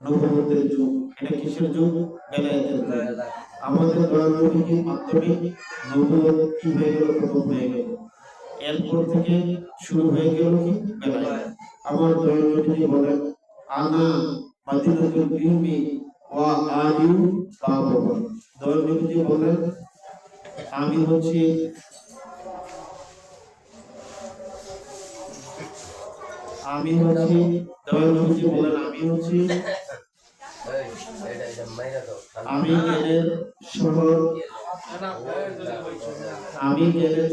নবুয়তের যুগ। এটা কিসের যুগ? বেলায়েতের যুগ। আমাদের দয়াল নবীর মাধ্যমে নবুয়ত কি হয়ে গেল? খতম হয়ে গেল। এরপর থেকে শুরু হয়ে গেল কি? বেলায়েত। আমার দয়াল নবী বলেন, আনা মাদিনাতুল ইলমি ওয়া আলিউ বাবুহা। দয়াল নবী বলেন, আমি হচ্ছি দয়াল নবী বলেন, আমি জ্ঞানের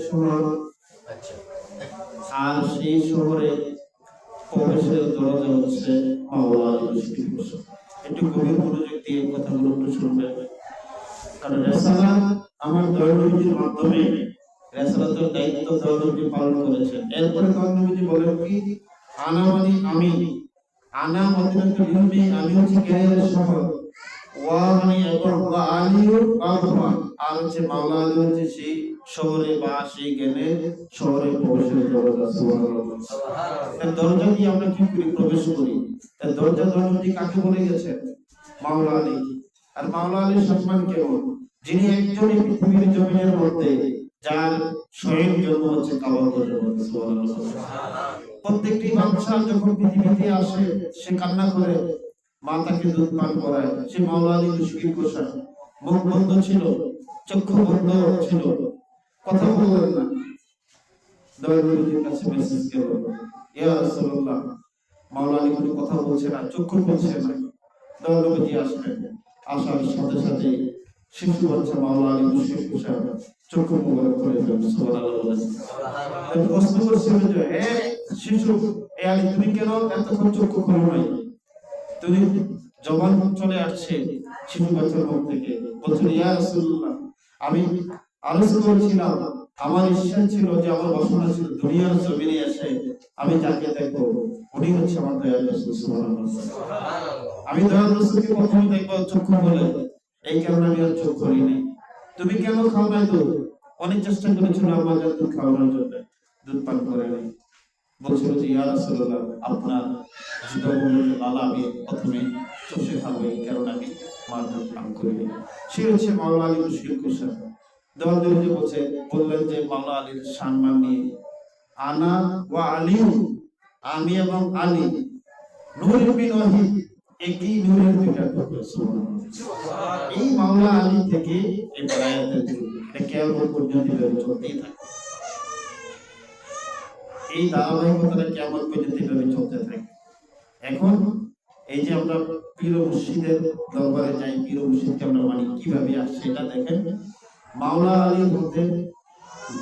শহর, আর সেই শহরে প্রবেশের দরজা হচ্ছে মাওলা আলী শিরকুশা। একটু গভীর মনোযোগ দিয়ে কথাগুলো একটু শুনবেন, কারণ রেসালাত আমার দয়াল নবীর মাধ্যমে রেসালাতের দায়িত্ব দয়াল নবী পালন করেছেন। এরপরে দয়াল নবী বলেন কি, আনা মানে আমি, আনা মাদিনাতুল ইলমি, আমি হচ্ছি জ্ঞানের শহর, ওয়া মানে এবং ওয়া আলিউ বাবুহা, আর হচ্ছে মাওলা আলী হচ্ছে সেই শহরে বা সেই জ্ঞানের শহরে প্রবেশের দরজা। সুবহানাল্লাহ। তার দরজা দিয়ে আমরা কি করি? প্রবেশ করি। তার দরজা দরজাটি কাকে বলে গেছে? মাওলা আলী। আর মাওলা আলীর সম্মান কেমন? যিনি একজনই পৃথিবীর জমিনের মধ্যে যার স্বয়ং জন্ম হচ্ছে কাবা ঘরের মধ্যে। সুবহানাল্লাহ। প্রত্যেকটি বাচ্চা যখন পৃথিবীতে আসে সে কান্না করে, মা তাকে দুধ পান করায়। সে মাওলা আলী মুশকিল কোষা, মুখ বন্ধ ছিল, চক্ষু বন্ধ ছিল, কথা বললেন না। দয়াল নবীর কাছে মেসেজ গেল, ইয়া রাসূলুল্লাহ, মাওলা আলী কোনো কথা বলছে না, চক্ষু খুলছে না। দয়াল নবী আসলেন, আসার সাথে সাথে শিশু বাচ্চা মাওলা আলী মুশকিল কোষা চক্ষু মোবারক করে ফেলল। সুবহানাল্লাহ। সুবহানাল্লাহ। প্রশ্ন করছিল যে, হে শিশু, এ আলী তুমি কেন এতক্ষণ চক্ষু খোলো নাই? তুমি জবান চলে আসছে শিশু বাচ্চার মুখ থেকে, বলছিল, ইয়া রাসূলুল্লাহ, আমি আরজ করেছিলাম, আমার ইচ্ছা ছিল যে আমার বাসনা ছিল দুনিয়ার জমিনে এসে আমি যাকে দেখবো উনি হচ্ছে আমার দয়াল রাসূল। সুবহানাল্লাহ। আমি দয়াল রাসূলকে প্রথমে দেখবো চক্ষু খুলে, এই কারণে আমি আর চোখ খুলি নাই। তুমি কেন খাও নাই দুধ? অনেক চেষ্টা করেছিল আমার দুধ খাওয়ানোর জন্য, দুধ পান করে নাই। বলছিল যে, ইয়া রাসূলুল্লাহ, আপনার জীবনের লালা আমি প্রথমে চষে খাবো, এই কারণে আমি মার দুধ পান করি। সে হচ্ছে মাওলা আলী মুশকিল কুশা। দয়াল নবী বললেন যে মাওলা আলীর সম্মান নিয়ে, আনা ওয়া আলিউ, আমি এবং আলী, নূর বিন ওয়াহিদ, একই নূরের দুইটা টুকরো। সুবহানাল্লাহ। এই মাওলা আলী থেকে এই বেলায়েতের যুগ, এটা কিয়ামত পর্যন্ত চলতেই থাকে। এই ধারাবাহিকতাটা কিয়ামত পর্যন্ত এভাবে চলতে থাকে। এখন এই যে আমরা পীর ও মুর্শিদের দরবারে যাই, পীর ও মুর্শিদকে আমরা মানি, কিভাবে আসছে এটা দেখেন। মাওলা আলীর মধ্যে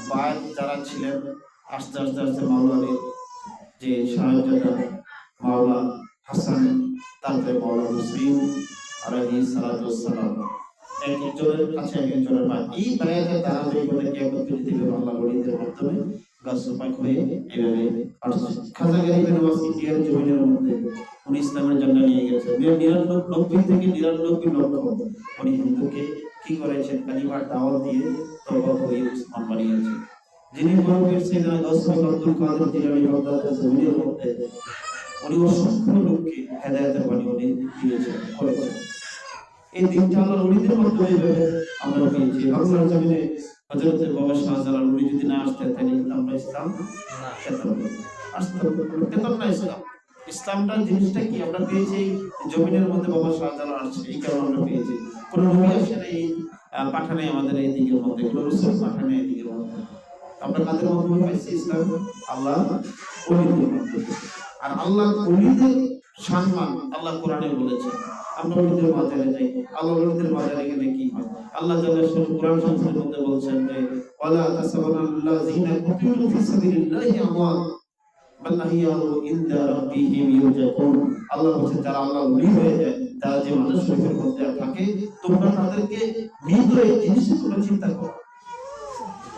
বায়াত যারা ছিলেন, আস্তে আস্তে আস্তে মাওলা আলীর যে শাহজাদা মাওলা হাসান, তারপরে মাওলা মুসলিম আলাইহিস সালাতু ওয়াস সালাম, এক একজনের কাছে এক একজনের বায়াত। এই বায়াতের ধারাবাহিকতা কিয়ামত পর্যন্ত আল্লাহ ওলিদের মাধ্যমে গাছপাক হয়ে এভাবে আসছে। খাজা গরিবের নওয়াজ ইন্ডিয়ার জমিনের মধ্যে উনি ইসলামের ঝান্ডা নিয়ে গেছেন। 99 থেকে 99 লক্ষ উনি হিন্দুকে কি করেছেন? কালিমার দাওয়াত দিয়ে তওবা করে মুসলমান বানিয়েছেন। যিনি বড়বীর সাইয়েদনা গাউসুল আব্দুল কাদের জিলানী বাগদাদের জমিনের মধ্যে উনি অসংখ্য লোককে হেদায়েতের বাণী উনি দিয়েছেন, করেছেন। এই দিনটা আল্লাহর ওলিদের মাধ্যমে আমরা পেয়েছি। বাংলার জমিনে হযরত বাবা শাহজালাল উনি যদি না আসতেন তাহলে আমরা ইসলাম পেতাম না। ইসলামটা জিনিসটা কি আমরা পেয়েছি জমিনের মধ্যে, বাবা শাহজালাল আসছে, এই কারণে আমরা পেয়েছি। কোন নবী আসেন এই পাঠানে আমাদের এই দিকের মধ্যে, কোন রাসূল পাঠানে এই দিকের মধ্যে। আমরা কাদের মাধ্যমে পেয়েছি ইসলাম? আল্লাহ ওলিদের মাধ্যমে। আর আল্লাহ ওলিদের সম্মান আল্লাহ কোরআনে বলেছেন। আমরা ওলিদের বাজারে যাই, আল্লাহ ওলিদের বাজারে গেলে কি হয়? আল্লাহ তাআলা কোরআন শরীফের মধ্যে বলেছেন যে, ওয়ালা তাসাবানাল্লাযিনা কুতিলু ফি সাবিলিল্লাহি আমওয়াত বাল আহইয়াউ ইনদা রাব্বিহিম ইউরজাকুন। আল্লাহ বলেছেন যারা আল্লাহ ওলি হয়ে যায়, যারা যে মানুষ শরীফের মধ্যে থাকে, তোমরা তাদেরকে মৃত এই জিনিসটা তোমরা চিন্তা করো।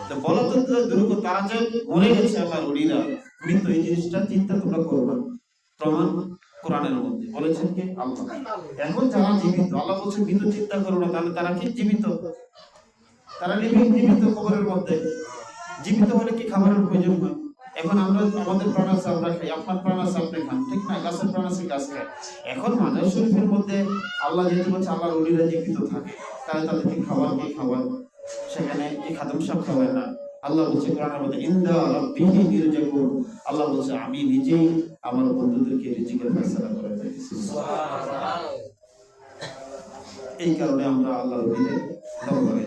তো বলো তো দুর্গ তারা যে মরে গেছে আল্লাহর ওলিরা, মৃত এই জিনিসটা চিন্তা তোমরা করবে। প্রমাণ কোরআনের মধ্যে বলেছেন কি? আল্লাহ। এখন যারা জীবিত, আল্লাহ বলছেন মৃত চিন্তা করো না, তাহলে তারা কি জীবিত? তারা লিভিং, জীবিত কবরের মধ্যে। জীবিত হলে কি খাবারের প্রয়োজন হয়? এখন আমরা আমাদের প্রাণ আছে আমরা খাই, আপনার প্রাণ আছে আপনি খান, ঠিক না? গাছের প্রাণ আছে গাছ খায়। এখন মাজার শরীফের মধ্যে আল্লাহ যেহেতু বলছে আল্লাহর ওলিরা জীবিত থাকে, তাহলে তাদেরকে খাবার কে খাবার? সেখানে কি খাদম সাহেব খাওয়ায় না? আল্লাহ বলছে কোরআনের মধ্যে ইনদা রাব্বিহি ইরজাকুন, আল্লাহ বলছে আমি নিজেই আমার বন্ধুদেরকে রিজিকের ফয়সালা করে দিয়েছি। সুবহানাল্লাহ। এই কারণে আমরা আল্লাহর ওলিদের দরবারে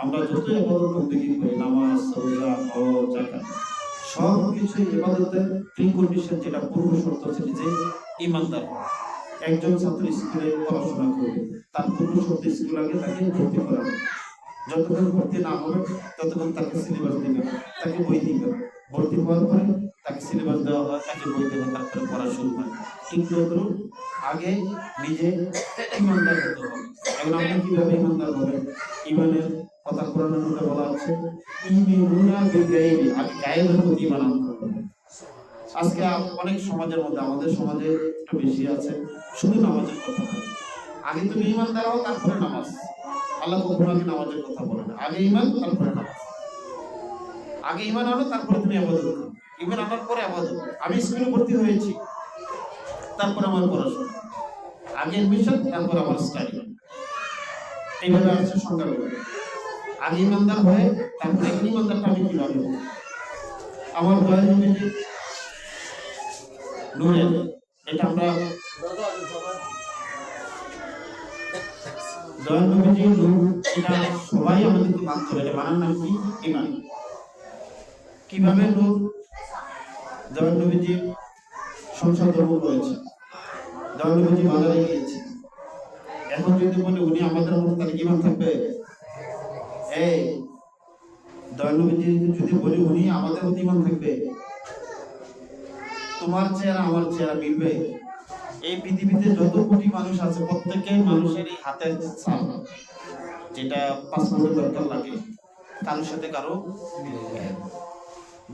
আমরা যত ইবাদত বন্দেগী করি, নামাজ, রোজা, হজ, যাকাত, সব কিছু ইবাদতের প্রিকন্ডিশন, যেটা পূর্ব শর্ত ছিল যে ঈমানদার। একজন ছাত্র স্কুলে পড়াশোনা করবে, তার পূর্ব শর্ত স্কুল আগে তাকে ভর্তি করাবে। যতক্ষণ ভর্তি না হবে ততক্ষণ তাকে সিলেবাস দিবে, তাকে বই দিবে। ভর্তি হওয়ার পরে তাকে সিলেবাস দেওয়া হয়, তাকে বই দেবে, তারপরে পড়া শুরু হয়। ঠিক তদ্রু আগে নিজে ঈমানদার হতে হবে। এখন আপনি কিভাবে ঈমানদার হবেন? ঈমানের কথা কোরআনের মধ্যে বলা আছে, ঈমানুনা বিগাইবি, আগে গায়েবের প্রতি ঈমান আনতে হবে। আজকে অনেক সমাজের মধ্যে, আমাদের সমাজে একটু বেশি আছে, শুধু নামাজের কথা বলে। আগে তুমি ঈমানদার হও, তারপরে নামাজ। আল্লাহ কখনো আগে নামাজের কথা বলে না, আগে ঈমান তারপরে নামাজ। আগে ঈমান আনো, তারপরে তুমি ইবাদত করো। ঈমান আনার পরে ইবাদত। আমি স্কুলে ভর্তি হয়েছি, তারপর আমার পড়াশোনা, আগে এডমিশন, তারপর আমার স্টাডি। এইভাবে আসছে সংখ্যাগুলো। আগে ঈমানদার হয়ে তারপরে ঈমানদারটা আমি কিভাবে হবো? আমার দয়াল নবীজি নূরের, এটা আমরা দয়াল নবীজি নূর, এটা সবাই আমাদেরকে মানতে হবে। মানার নাম কি? ঈমান। কিভাবে নূর? দয়াল নবীজি সংসার ধর্ম করেছে, দয়াল নবীজি বাজারে গিয়েছে। এখন যদি বলে উনি আমাদের মতো, তাহলে ঈমান থাকবে? এই দয়াল নবীজি যদি বলি উনি আমাদের মতো, ঈমান থাকবে? তোমার চেহারা আমার চেহারা মিলবে? এই পৃথিবীতে যত কোটি মানুষ আছে, প্রত্যেকে মানুষের এই হাতের ছাপ, যেটা পাসপোর্টের দরকার লাগে, কারোর সাথে কারো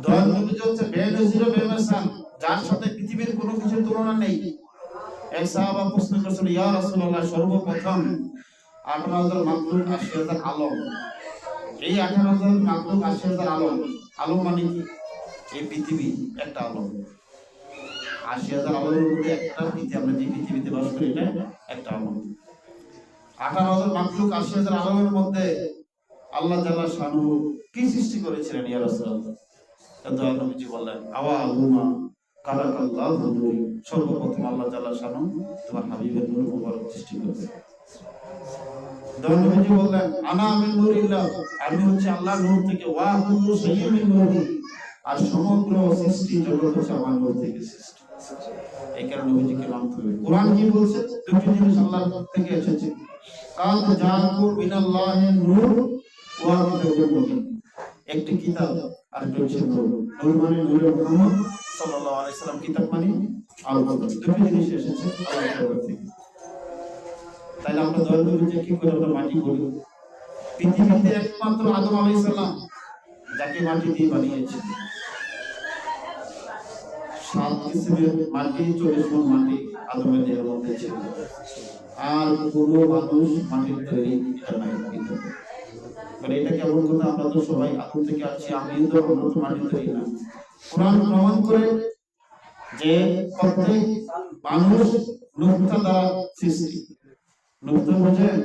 দয়াল নবী হচ্ছে বেনজির বেমিসাল, যার সাথে পৃথিবীর কোনো কিছুর তুলনা নেই। এক সাহাবা প্রশ্ন করেছিল, ইয়া রাসূলুল্লাহ, সর্বপ্রথম 18,000 মাখলুক 80,000 আলম, এই 18,000 মাখলুক 80,000 আলম, আলম মানে কি? এই পৃথিবী একটা আলম। 80,000 আলমের মধ্যে একটা পৃথিবী, আমরা যে পৃথিবীতে বাস করি এটা একটা আলম। 18,000 মাখলুক 80,000 আলমের মধ্যে আল্লাহ তাআলা শানু কি সৃষ্টি করেছিলেন ইয়া রাসূলুল্লাহ? দয়াল নবীজি বললেন, আওয়ালুমা খালাকাল্লাহু নূর, সর্বপ্রথম আল্লাহ তাআলা শানু তোমার হাবিবের নূর মুবারক সৃষ্টি করেছেন। দয়াল নবীজি বললেন, আনা মিন নূরিল্লাহ, আমি হচ্ছে আল্লাহর নূর থেকে, ওয়া কুল্লু শাইইন মিন নূরি, আর সমগ্র সৃষ্টি জগৎ হচ্ছে আমার নূর থেকে সৃষ্টি। এই কারণে নবীজিকে মানতে হবে। কোরআন কি বলছে? দুটি জিনিস আল্লাহর থেকে এসেছে, কাল জাআকুম মিনাল্লাহি নূর ওয়া কিতাবুন মুবিন, একটি কিতাব আর একটা হচ্ছে নূর। নূর মানে নূরে মুহাম্মদ সাল্লাল্লাহু আলাইহি সাল্লাম, কিতাব মানে আল কোরআন। দুটি জিনিস এসেছে আল্লাহর তরফ থেকে। তাইলে আমরা দয়াল নবীজি কি করে আমরা মাটি করি? পৃথিবীতে একমাত্র আদম আলাইহিস সালাম যাকে মাটি দিয়ে বানিয়েছে। 7 কিসিমের মাটি, 40 গুণ মাটি আদমের দেহের মধ্যে ছিল। আর কোনো মানুষ মাটির তৈরি এটা নাই পৃথিবীতে। মানে এটা কেমন কথা? আমরা তো সবাই আদম থেকে আছি, আমি তো মাটির তৈরি না। কোরআন প্রমাণ করে যে প্রত্যেক মানুষ নুকতা দ্বারা সৃষ্টি। নুকতা বোঝেন?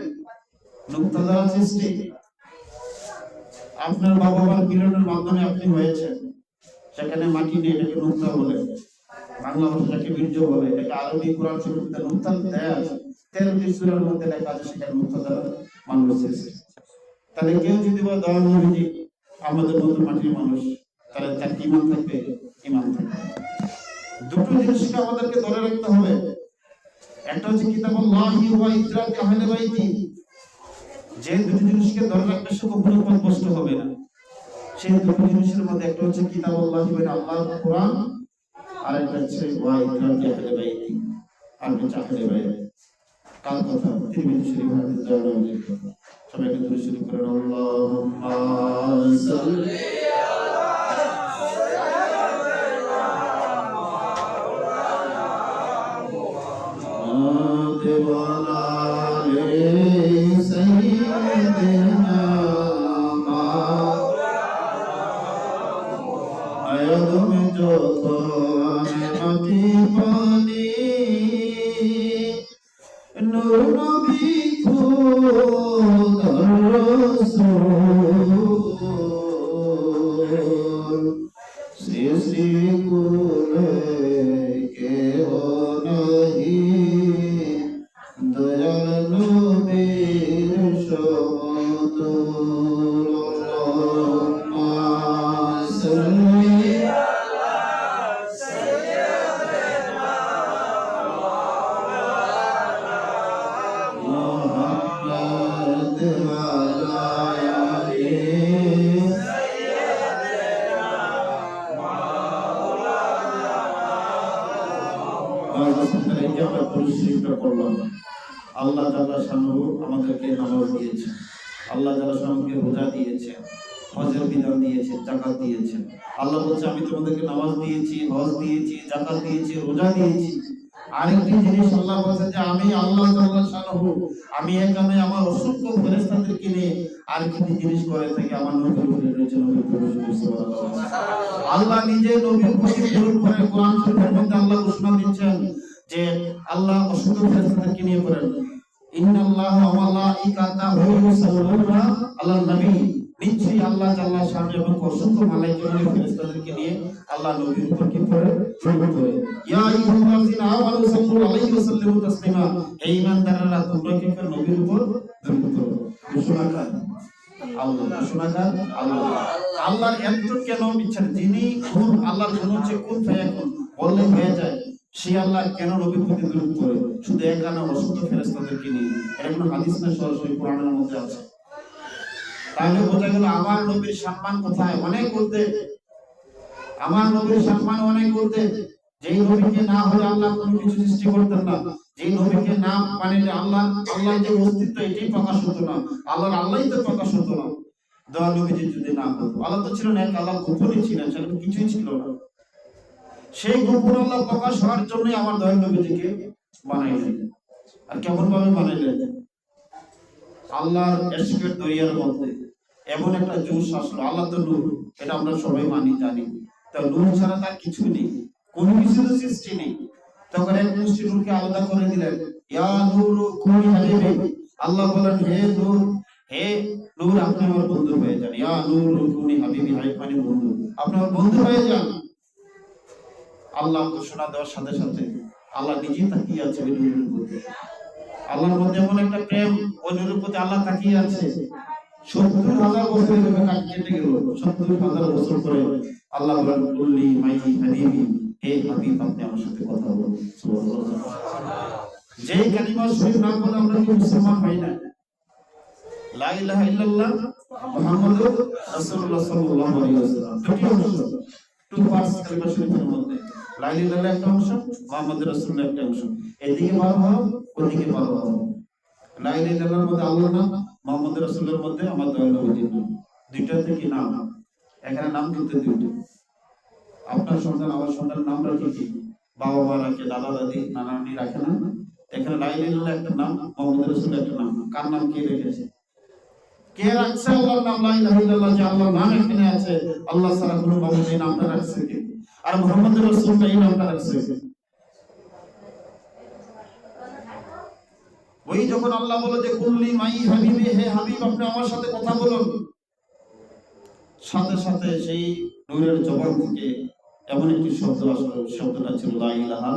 নুকতা দ্বারা সৃষ্টি। আপনার বাবা মার মিলনের মাধ্যমে আপনি হয়েছেন, সেখানে মাটি নেই, এটাকে নুকতা বলে। বাংলা ভাষাটাকে বীর্য বলে। এটাকে আরবি কোরআন শরীফে নুকতা দেয়া আছে, 13টি সূরার মধ্যে লেখা আছে, সেখানে নুকতা দ্বারা মানুষ সৃষ্টি। তাহলে কেউ যদি বলে দয়াল নবীজি আমাদের মতো মাটির মানুষ, তাহলে তার ঈমান থাকবে? ঈমান থাকবে। দুটো জিনিসকে আমাদেরকে ধরে রাখতে হবে। একটা হচ্ছে কিতাবুল্লাহি ওয়া ইতরাত আহলে বাইতি, যে দুটো জিনিসকে ধরে রাখবে সে কখনো পথভ্রষ্ট হবে না। সেই দুটো জিনিসের মধ্যে একটা হচ্ছে কিতাবুল্লাহি মানে আল্লাহর কোরআন, আর একটা হচ্ছে ওয়া ইতরাত আহলে বাইতি, আর হচ্ছে আহলে বাইত। কার কথা? তিরমিজি শরীফ হাদিস দয়াল নবীর কথা। সবাইকে দরুদ শরীফ করেন, আল্লাহুম্মা সাল্লি নবী খোদার রাসূল সৃষ্টি কুলে কেহ নাহি দয়াল নবীর সমতুল আল্লাহুম্মা সাল্লি আল্লাহ তাআলা শানহু আমাদেরকে নামাজ দিয়েছেন, আল্লাহ তাআলা শানহুকে রোজা দিয়েছেন, হজের বিধান দিয়েছেন, যাকাত দিয়েছেন। আল্লাহ বলছে আমি তোমাদেরকে নামাজ দিয়েছি, হজ দিয়েছি, যাকাত দিয়েছি, রোজা দিয়েছি। আরেকটি জিনিস আল্লাহ বলছেন যে আমি আল্লাহ তাআলা শানহু আমি এখানে আমার অসংখ্য ফেরেশতাদেরকে নিয়ে আরেকটি জিনিস করে থাকি আমার নবীর উপরে রয়েছে নবীর প্রবেশ সুবহানাল্লাহ। আল্লাহ নিজে নবীর প্রতি দরুদ পড়ে কোরআন শরীফের মধ্যে আল্লাহ ঘোষণা দিচ্ছেন যে আল্লাহ অসংখ্য ফেরেশতাদেরকে নিয়ে পড়েন ইন্নাল্লাহা ওয়া মালাইকাতাহু ইউসাল্লুনা আলান নবী। নিশ্চয়ই আল্লাহ তাআলা শান এবং অসংখ্য মালায়েকা এবং ফেরেশতাদেরকে নিয়ে আল্লাহ নবীর উপর কি পড়ে দরুদ পড়ে। ইয়া আইয়ুহাল্লাযিনা আমানু সাল্লু আলাইহি ওয়া সাল্লিমু তাসলিমা। হে ঈমানদাররা তোমরা কি করে নবীর উপর দরুদ পড়ো। ঘোষণাকার আল্লাহ, ঘোষণাকার আল্লাহ। আল্লাহর এত কেন ইচ্ছা যিনি কোন আল্লাহর কোন হচ্ছে কোন ফায়াকুন বললে হয়ে যায় সে আল্লাহ কেন নবীর প্রতি দরুদ পড়ে শুধু এক কারণে অসংখ্য ফেরেশতাদেরকে নিয়ে। এটা কোনো হাদিস না, সরাসরি কোরআনের মধ্যে আছে। তাহলে বোঝা গেল আমার নবীর সম্মান কোথায় অনেক করতে, আমার নবীর সম্মান অনেক করতে। যেই নবীকে না হলে আল্লাহ কোনো কিছু সৃষ্টি করতেন না, যেই নবীকে না মানিলে আল্লাহ যে অস্তিত্ব এটাই প্রকাশ হতো না, আল্লাহই তো প্রকাশ হতো না। দয়া নবীজি যদি না হতো, আল্লাহ তো ছিলেন এক, আল্লাহ গোপনই ছিলেন, সেখানে কিছুই ছিল না। সেই গোপন আল্লাহ প্রকাশ হওয়ার জন্যই আমার দয়া নবীজিকে বানাইলেন। আর কেমন ভাবে বানাইলেন? আল্লাহর ইশকের দরিয়ার মধ্যে এমন একটা জোশ আসলো। আল্লাহ তো নূর, এটা আমরা সবাই মানি জানি। তো নূর ছাড়া তার কিছু নেই, কোনো কিছু তো সৃষ্টি নেই। তখন এক মুষ্টি নূরকে আলাদা করে দিলেন, ইয়া নূর কুনি হাবিবি। আল্লাহ বলেন হে নূর, হে নূর আপনি আমার বন্ধু হয়ে যান। ইয়া নূর কুনি হাবিবি, হাবিব মানে বন্ধু, আপনি আমার বন্ধু হয়ে যান। আল্লাহ ঘোষণা দেওয়ার সাথে সাথে আল্লাহ নিজেই তাকিয়ে আছে ওই নূরের প্রতি। আল্লাহর মধ্যে এমন একটা প্রেম, ওই নূরের প্রতি আল্লাহ তাকিয়ে আছে। ৭০,০০০ বছর এভাবে কেটে গেল। ৭০,০০০ বছর পরে আল্লাহ বলেন কুল্লি মাই হাবিবি, হে হাবিব আপনি আমার সাথে কথা বলুন। সুবহানাল্লাহ। যেই কালিমা শরীফ নাম বলে আমরা কি মুসলমান হই না? লা ইলাহা ইল্লাল্লাহ মুহাম্মাদুর রাসূলুল্লাহ সাল্লাল্লাহু আলাইহি ওয়াসাল্লাম। দুটি অংশ, টু পার্টস কালিমা শরীফের মধ্যে। লা ইলাহা ইল্লাল্লাহ একটা অংশ, মুহাম্মাদুর রাসূলুল্লাহ একটা অংশ। এদিকে 12 হরফ, ওদিকে 12 হরফ। লা ইলাহা ইল্লাল্লাহর মধ্যে আল্লাহর নাম, মুহাম্মাদুর রাসূলের মধ্যে আমার দয়াল নবীজির নাম। দুইটা থেকে নাম, এখানে নাম কিন্তু দুইটা। আপনার সন্তান আমার সন্তানের নাম রাখে কি? বাবা মা রাখে, দাদা দাদি নানা নানি রাখে না? এখানে লা ইলাহা ইল্লাল্লাহ একটা নাম, মুহাম্মাদুর রাসূলের একটা নাম। কার নাম কে রেখেছে? কে রাখছে আল্লাহর নাম? লা ইলাহা ইল্লাল্লাহ যে আল্লাহর নাম এখানে আছে, আল্লাহ ছাড়া কোনো মাবুদ এই নামটা রাখছে কে? আর মুহাম্মাদুর রাসূলুল্লাহ এই নামটা রাখছে কে? ওই যখন আল্লাহ বলে যে কুল্লি মাই হাবিবি, হে হাবিব আপনি আমার সাথে কথা বলুন, সাথে সাথে সেই নূরের জবান থেকে এমন একটি শব্দ আসলো, শব্দটা ছিল লা ইলাহা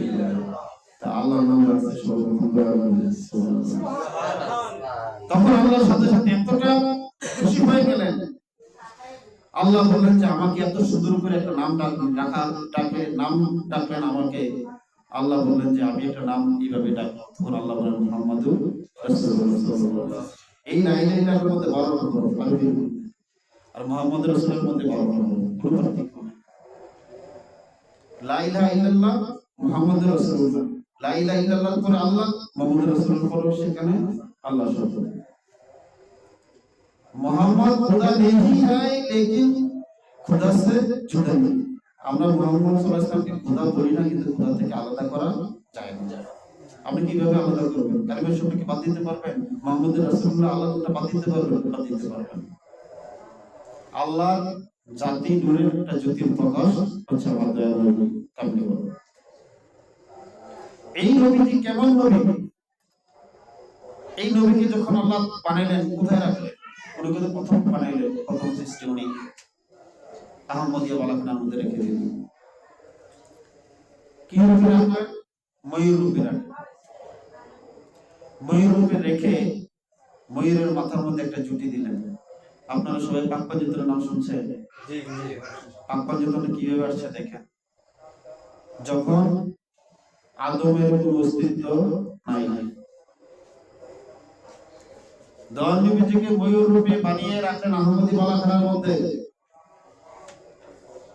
ইল্লাল্লাহ। তা আল্লাহর নাম রাখছে সর্বপ্রথম দয়াল নবী সুবহানাল্লাহ। তখন আল্লাহর সাথে সাথে এতটা খুশি হয়ে গেলেন, আল্লাহ বললেন যে আমাকে এত সুন্দর করে একটা নাম ডাকলেন আমাকে। আল্লাহ বললেন যে আমি একটা নাম এইভাবে ডাকবো। তখন আল্লাহ বলেন মুহাম্মাদুর রাসূলুল্লাহ। এই লা ইলাহা ইল্লাল্লাহর মধ্যে 12 হরফ আরবির মধ্যে, আর মুহাম্মাদুর রাসূলের মধ্যে 12 হরফ, কোনো পার্থক্য নেই। লা ইলাহা ইল্লাল্লাহ মুহাম্মাদুর রাসূলুল্লাহ, লা ইলাহা ইল্লাল্লাহর পরে আল্লাহ, মুহাম্মাদুর রাসূলের পরে সেখানে আল্লাহ শব্দ। मोहम्मद खुदा नहीं है लेकिन खुदा से जुदा नहीं। আমরা মুহাম্মদ সাল্লাল্লাহু আলাইহি ওয়াসাল্লামকে খোদা বলি না, কিন্তু খোদা থেকে আলাদা করা যায় না। আপনি কিভাবে আলাদা করবেন? কালিমার শব্দ কি বাদ দিতে পারবেন? মুহাম্মদুর রাসূলুল্লাহ আলাদাটা বাদ দিতে পারবেন? বাদ দিতে পারবেন। আল্লাহর জাতি নূরের একটা জ্যোতির প্রকাশ হচ্ছে আমার দয়াল নবী কামলি। এই নবীজি কেমন নবী? এই নবীকে যখন আল্লাহ বানাইলেন কোথায় রাখলেন? উনি কিন্তু প্রথম বানাইলেন, প্রথম সৃষ্টি উনি আহমদিয়া বালাখানার মধ্যে রেখে দিলেন। কি রূপে রাখলেন? ময়ূর রূপে রাখলেন। ময়ূর রূপে রেখে ময়ূরের মাথার মধ্যে একটা জুটি দিলেন। আপনারা সবাই পাক পাঞ্জাতনের নাম শুনছেন? পাক পাঞ্জাতন কিভাবে আসছে দেখেন। যখন আদমের কোনো অস্তিত্ব নাই, দয়াল নবীজিকে ময়ূর রূপে বানিয়ে রাখলেন আহমদি বালাখানার মধ্যে।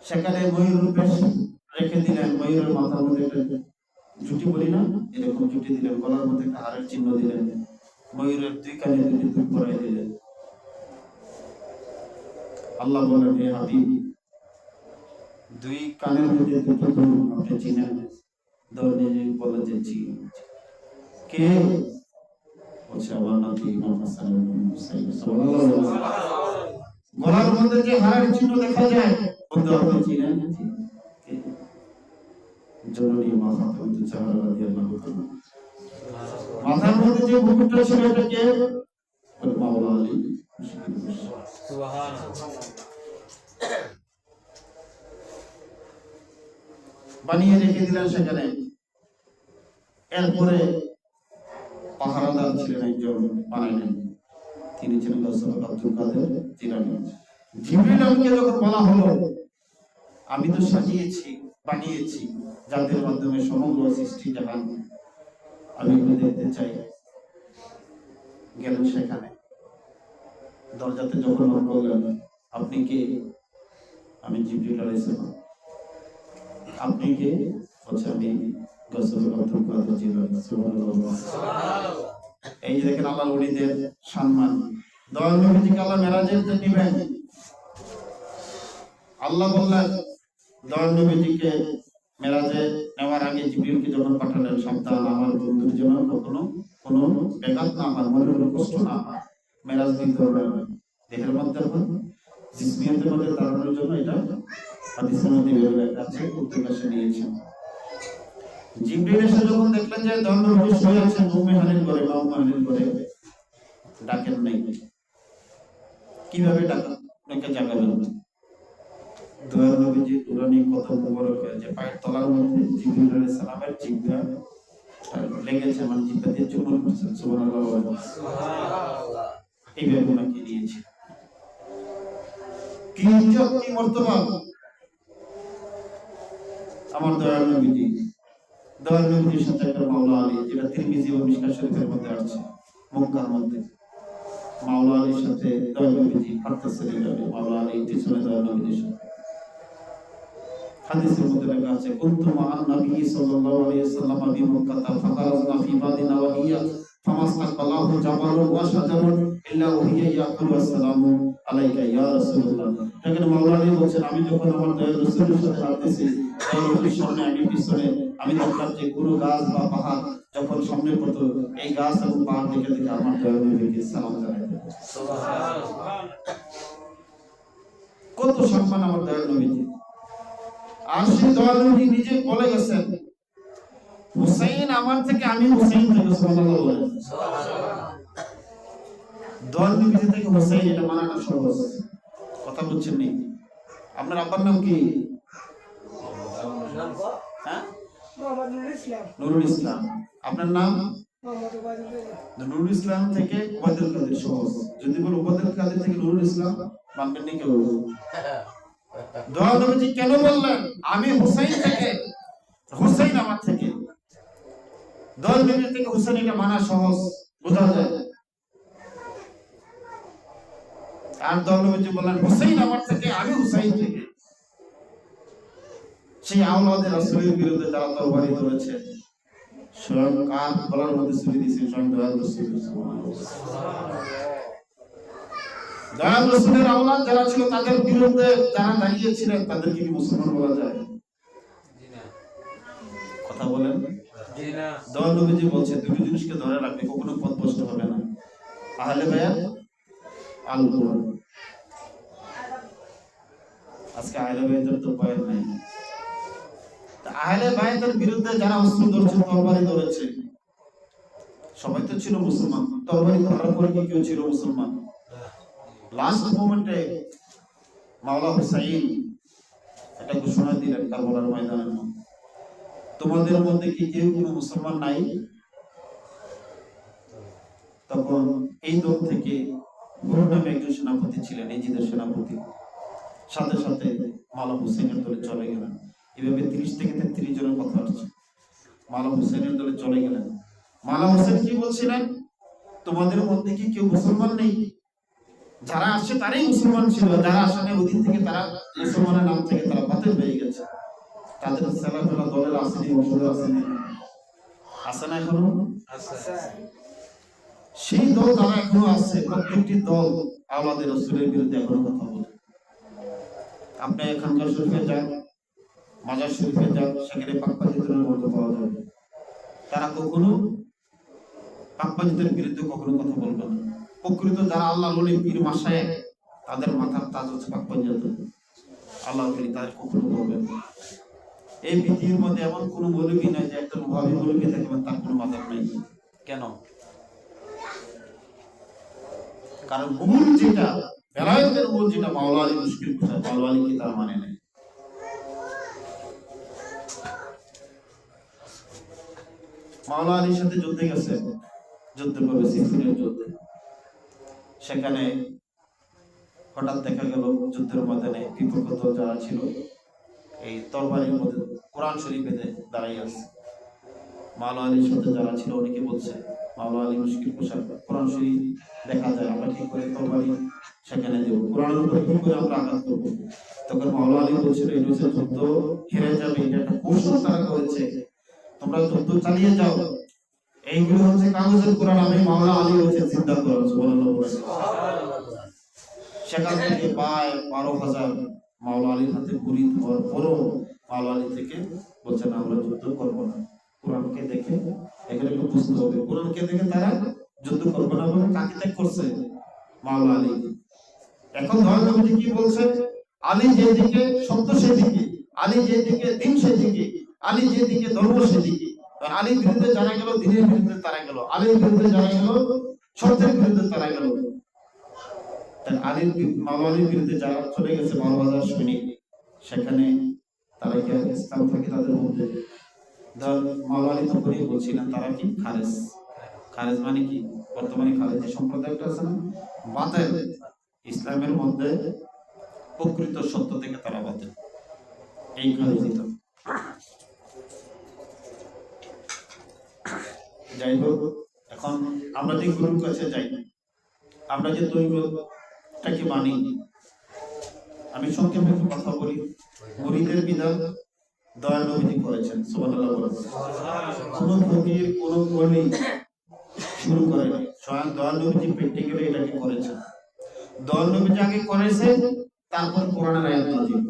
সেখানে ময়ূর রূপে রেখে দিলেন, ময়ূরের মাথার মধ্যে একটা জুটি বলি না, এরকম জুটি দিলেন, গলার মধ্যে একটা হারের চিহ্ন দিলেন, ময়ূরের দুই কানে দুটি দুধ পরাই দিলেন। আল্লাহ বলেন, হে হাবিব, দুই কানের মধ্যে দুটো দুধ আপনি চিনেন? বলে যে জি। কে? বলছে আমার নাম ইমাম হাসান ইবনে হুসাইন। গলার মধ্যে যে হারের চিহ্ন দেখা যায়, বলতে আপনি চিনেন? জননী মা ফাতেমা জাহরা রাদিয়াল্লাহু তাআলা। মাথার মধ্যে যে মুকুটটা ছিল এটা কে? মাওলা আলী। সুবহানাল্লাহ। বানিয়ে রেখে দিলেন সেখানে। এরপরে পাহারাদার ছিলেন একজন, বানাইলেন, তিনি ছিলেন হযরত আব্দুল কাদের জিলানী। জিবরিল আমিনকে যখন বলা হলো, আমি তো সাজিয়েছি, বানিয়েছি, যাদের মাধ্যমে সমগ্র সৃষ্টি জাহান, আমি একটু দেখতে চাই। গেলেন সেখানে, দরজাতে যখন বললেন, আপনি কে? আমি জিবরিল আলাইহিস সালাম। আপনি কে? বলছে আমি গৌসুল আব্দুল কাদের জিলানী। সুবহানাল্লাহ। এই যে দেখেন আল্লাহর ওলিদের সম্মান। দয়াল নবীজিকে আল্লাহ মেরাজের জন্য নিবেন। আল্লাহ বললেন দয়াল নবীজিকে মেরাজে নেওয়ার আগে জিবরিলকে যখন পাঠালেন, সাবধান, আমার বন্ধুর জন্য কখনো কোনো ব্যাঘাত না হয়, মনে কোনো কষ্ট না হয়। মেরাজ দিন করবে দেহের মধ্যে জিসমিয়াতের মধ্যে দাঁড়ানোর জন্য এটা হাদিসের মধ্যে লেখা আছে, উদ্দেশ্য নিয়েছেন। জিবরিল এসে যখন দেখলেন যে দয়াল নবী শুয়ে আছেন উম্মে হানির ঘরে, মা উম্মে হানির ঘরে, ডাকেন নাই। কিভাবে ডাকে জাগাবেন? দয়াল নবীজি নুরানি কত মুবারক, যে পায়ের তলার মধ্যে জিবরিল আলাইহিস সালামের জিহ্বা লেগেছে, মানে জিহ্বা দিয়ে চুম্বন করছেন। সুবহানাল্লাহ, সুবহানাল্লাহ। এইভাবে ওনাকে নিয়েছে। কি ইজ্জত, কি মর্তবা আমার দয়াল নবীজি। দয়াল নবীজির সাথে একটা মাওলা আলী, যেটা তিরমিজি ও মিশকাত শরীফের মধ্যে আছে, মক্কার মধ্যে। মাওলা আলীর সাথে দয়াল নবীজি হাঁটতেছিলেন, মাওলা আলী পিছনে দয়াল নবীজির সাথে। হাদিসের মধ্যে লেখা আছে, কুনতু মা'আন নবী সাল্লাল্লাহু আলাইহি ওয়াসাল্লাম ফি মক্কা ফাখারাজনা ফি বাদি নাওয়াহিয়া ফামাসতাকবালাহু জাবালুন ওয়া শাজারুন ইল্লা ওহিয়া ইয়াকুলু আসসালামু আলাইকা ইয়া রাসূলুল্লাহ। এখানে মাওলা আলী বলেন, আমি যখন আমার দয়াল রাসূলের সাথে হাঁটতেছি, দয়াল সামনে, আমি পিছনে, আমি দেখলাম যে কোনো গাছ বা পাহাড় যখন সামনে পড়তো, এই গাছ এবং পাহাড় দেখে দেখে আমার দয়াল নবীকে সালাম জানাইতেন। সুবহানাল্লাহ। কত সম্মান আমার দয়াল নবীজি। আর সেই দয়াল নবী নিজে বলে গেছেন, হুসাইন আমার থেকে, আমি হুসাইন থেকে। সুবহানাল্লাহ বলেন। সুবহানাল্লাহ। দয়াল নবী থেকে হুসাইন, এটা মানাটা সহজ কথা বলছেন নি? আপনার আব্বার নাম কি? হ্যাঁ, মোহাম্মদ নুরুল ইসলাম। নুরুল ইসলাম। আপনার নাম? মোহাম্মদ ওবায়দুল কাদের। নুরুল ইসলাম থেকে ওবায়দুল কাদের সহজ। যদি বল ওবায়দুল কাদের থেকে নুরুল ইসলাম, মানবেন নি কেউ? দয়াল নবীজি কেন বললেন আমি হুসাইন থেকে, হুসাইন আমার থেকে? দয়াল নবীর থেকে হুসাইন, এটা মানা সহজ, বোঝা যায়। আর দয়াল নবীজি বললেন হুসাইন আমার থেকে, আমি হুসাইন থেকে। সেই আওলাদে রাসূলের বিরুদ্ধে যারা তরবারি ধরেছে, স্বয়ং কার গলার মধ্যে ছুরি দিয়েছেন? স্বয়ং দয়াল রাসূল। দয়াল রাসূলের আওলাদ যারা ছিল, তাদের বিরুদ্ধে যারা দাঁড়িয়েছিলেন, তাদেরকে কি মুসলমান বলা যায়? জি না। কথা বলেন। জি না। দয়াল নবীজি বলছে দুটো জিনিসকে ধরে রাখবে, কখনো পথভ্রষ্ট হবে না। আহলে বায়াত, আল কুরআন। আজকে আহলে বায়াতের তো ভয় নাই। আহলে বায়াতের বিরুদ্ধে যারা অস্ত্র ধরেছে, তরবারি ধরেছে, সবাই তো ছিল মুসলমান, তরবারি ধরার পরে কি কেউ ছিল মুসলমান? লাস্ট মোমেন্টে মাওলা হুসাইন একটা ঘোষণা দিলেন কারবালার ময়দানের মধ্যে, তোমাদের মধ্যে কি কেউ কোনো মুসলমান নাই? তখন এই দল থেকে গুরু নামে একজন সেনাপতি ছিলেন, এজিদের সেনাপতি, সাথে সাথে মাওলা হুসেনের দলে চলে গেলেন। এভাবে 30 থেকে 33 জনের কথা আসছে, মাওলা হুসেনের দলে চলে গেলেন। মাওলা হুসেন কি বলছিলেন, তোমাদের মধ্যে কি কেউ মুসলমান নেই? যারা আসছে তারাই মুসলমান ছিল, যারা আসে না ওদিন থেকে তারা মুসলমানের নাম থেকে তারা বাতিল হয়ে গেছে। তাদের সেলাফেলা দলের আসেনি, বসলে আসেনি, আসে না এখনো? সেই দল যারা এখনো আছে, প্রত্যেকটি দল আওলাদে রাসূলের বিরুদ্ধে এখনো কথা বলে। আপনি এখানকার শরীফে যান, মাজার শরীফে যান, সেখানে পাকপাজিতের মতো পাওয়া যাবে। তারা কখনো পাকপাজিতের বিরুদ্ধে কখনো কথা বলবে না। প্রকৃত যারা আল্লাহ ওলি পীর মাশায়েখ, তাদের মাথার তাজ হচ্ছে পাকপাজিত। আল্লাহ ওলি তাদের কখনো বলবেন না। এই পৃথিবীর মধ্যে এমন কোনো মৌলবী নাই যে একটা ভাবি মৌলবী থাকবে তার কোনো মাথার নাই। কেন? কারণ মূল যেটা, বেলায়েতের মূল যেটা মাওলা আলী মুশকিল কোথায়, মাওলা আলী কি তার মানে নেই। মাওলা আলীর সাথে যুদ্ধে গেছে, যুদ্ধ করবে সিফিনের যুদ্ধে। সেখানে হঠাৎ দেখা গেল যুদ্ধের ময়দানে বিপক্ষ দল যারা ছিল এই তরবারির মধ্যে কোরআন শরীফ বেঁধে দাঁড়াই আছে। মাওলা আলীর সাথে যারা ছিল অনেকে বলছে মাওলা আলী মুশকিল পোশাক, কোরআন শরীফ দেখা যায়, আমরা কি করে তরবারি সেখানে দেবো, কোরআনের উপর কি করে আমরা আঘাত করবো? তখন মাওলা আলী বলছিল এটা হচ্ছে যুদ্ধ হেরে যাবে, এটা একটা কৌশল তারা করেছে, তোমরা যুদ্ধ চালিয়ে যাও। এইগুলো হচ্ছে কাগজের কোরআন, আমি মাওলা আলী হচ্ছে চিন্তা করা। সেখান থেকে প্রায় 12,000 মাওলা আলীর হাতে গুলি হওয়ার পরও মাওলা আলী থেকে বলছেন আমরা যুদ্ধ করবো না। কোরআনকে দেখে এখানে একটু বুঝতে হবে, কোরআনকে দেখে তারা যুদ্ধ করবো না বলে কাকে ত্যাগ করছে? মাওলা আলী। এখন ধর্ম কি বলছে? আলী যেদিকে সত্য সেদিকে, আলী যেদিকে দিন সেদিকে, আলী যেদিকে ধর্ম সেদিকে। আলীর বিরুদ্ধে জানা গেল দিনের বিরুদ্ধে তারা গেল, আলীর বিরুদ্ধে জানা গেল সত্যের বিরুদ্ধে তারা গেল। আলীর মাওলা আলীর বিরুদ্ধে যারা চলে গেছে 12,000 সৈনিক, সেখানে তারা কি ইসলাম থেকে তাদের মধ্যে ধর মাওলা আলী তো করে বলছিলেন তারা কি খারেজ। খারেজ মানে কি? বর্তমানে খারেজি সম্প্রদায়টা আছে না, বাতিল। ইসলামের মধ্যে প্রকৃত সত্য থেকে তারা বাতিল, এই খারেজিটা। যাই হোক, এখন আমরা যে গুরুর কাছে যাই, আমরা যে তরিকতটাকে মানি, আমি সংক্ষেপে একটু কথা বলি। মুরিদের বিধান দয়াল নবীজি করেছেন, সুবহানাল্লাহ বলেন। কোন ফকির কোন ওলি শুরু করেনি, স্বয়ং দয়াল নবীজি প্র্যাকটিক্যালি এটাকে করেছেন। দয়াল নবীজি আগে করেছেন, তারপর কোরআনের আয়াত নাযিল।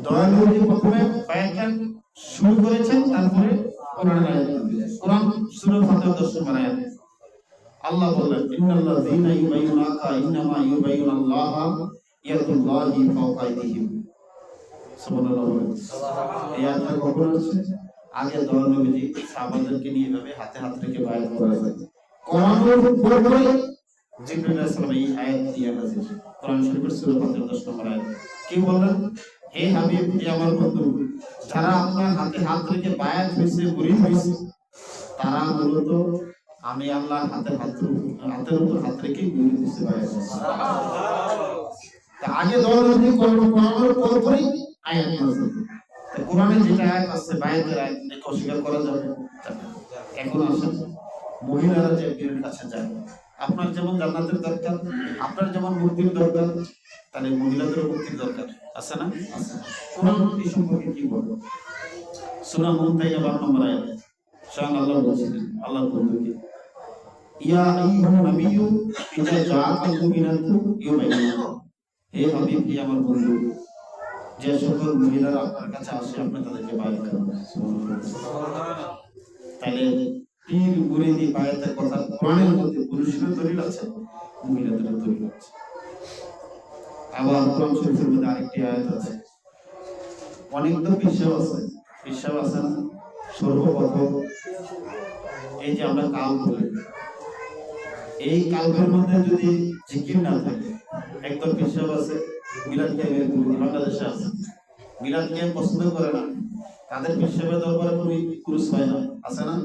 দয়াল নবীজি প্রথমে বায়াত শুরু করেছেন, তারপরে কোরআনের আয়াত নাযিল। কোরআন সূরা ফাতিহা 10 নম্বর আয়াত। আল্লাহ বললেন ইন্নাল্লাযীনা ইউবাইয়ুনাকা ইন্নামা ইউবাইয়ুনাল্লাহা ইয়াদুল্লাহি ফাওকা আইদিহিম। সুবহানাল্লাহ। এই আয়াতটা কখন আসছে? আগে দয়াল নবীজি সাহাবাদেরকে নিয়ে এভাবে হাতে হাত রেখে বায়াত করেছেন। কোরআনের পরে জিবরাইল আলাইহিস সালাম এই আয়াত দিয়ে নাযিল। কোরআন শরীফের সূরা ফাতিহা 10 নম্বর আয়াত। কি বললেন? হে হাবিব, হে আমার বন্ধু, যারা আপনার হাতে হাত রেখে বায়াত হইছে, মুরিদ হইছে, তারা মূলত আমি আল্লাহ হাতের উপর হাত রেখে মুরিদ হইছে, বায়াত হইছে। তা আগে দয়াল নবীজি কোরআনের পরে আয়াত নাযিল। তা কোরআনে যেটা আয়াত আছে বায়াতের আয়াত, এটা অস্বীকার করা যাবে না। এখন আসেন মহিলারা যে পীরের কাছে যায়, আপনার যেমন জান্নাতের দরকার, আপনার যেমন মুক্তির দরকার, তাহলে মহিলাদেরও মুক্তির দরকার আছে না? আছে। কোরআন এই সম্পর্কে কি বলে? সূরা মুমতাহিনা 12 নম্বর আয়াত স্বয়ং আল্লাহ বলেছিলেন, আল্লাহর বন্ধুকে, ইয়া আইয়ুহান নাবিয়্যু ইযা জাআকাল মুমিনাতু ইউবাইয়িনা। হে হাবিব, হে আমার বন্ধু, যে সকল মহিলারা আপনার কাছে আসে আপনি তাদেরকে বায়াত করুন। সুবহানাল্লাহ। তাহলে পীর মুরিদি বায়াতের কথা কোরআনের মধ্যে পুরুষের দলিল আছে, মহিলাদের দলিল আছে। আবার কোরআন শরীফের মধ্যে আরেকটি আয়াত আছে, অনেক তো পিসাব আছে না, সর্বপ্রথম এই যে আমরা কাল বলি, এই কালবের মধ্যে যদি জিকির না থাকে, একদম পেশাব আছে মিলাদ ক্যাম্পের বাংলাদেশে আছে, মিলাদ ক্যাম্প পছন্দ করে না, তাদের পেশাবের দরবারে কোনো পুরুষ হয় না, আছে না?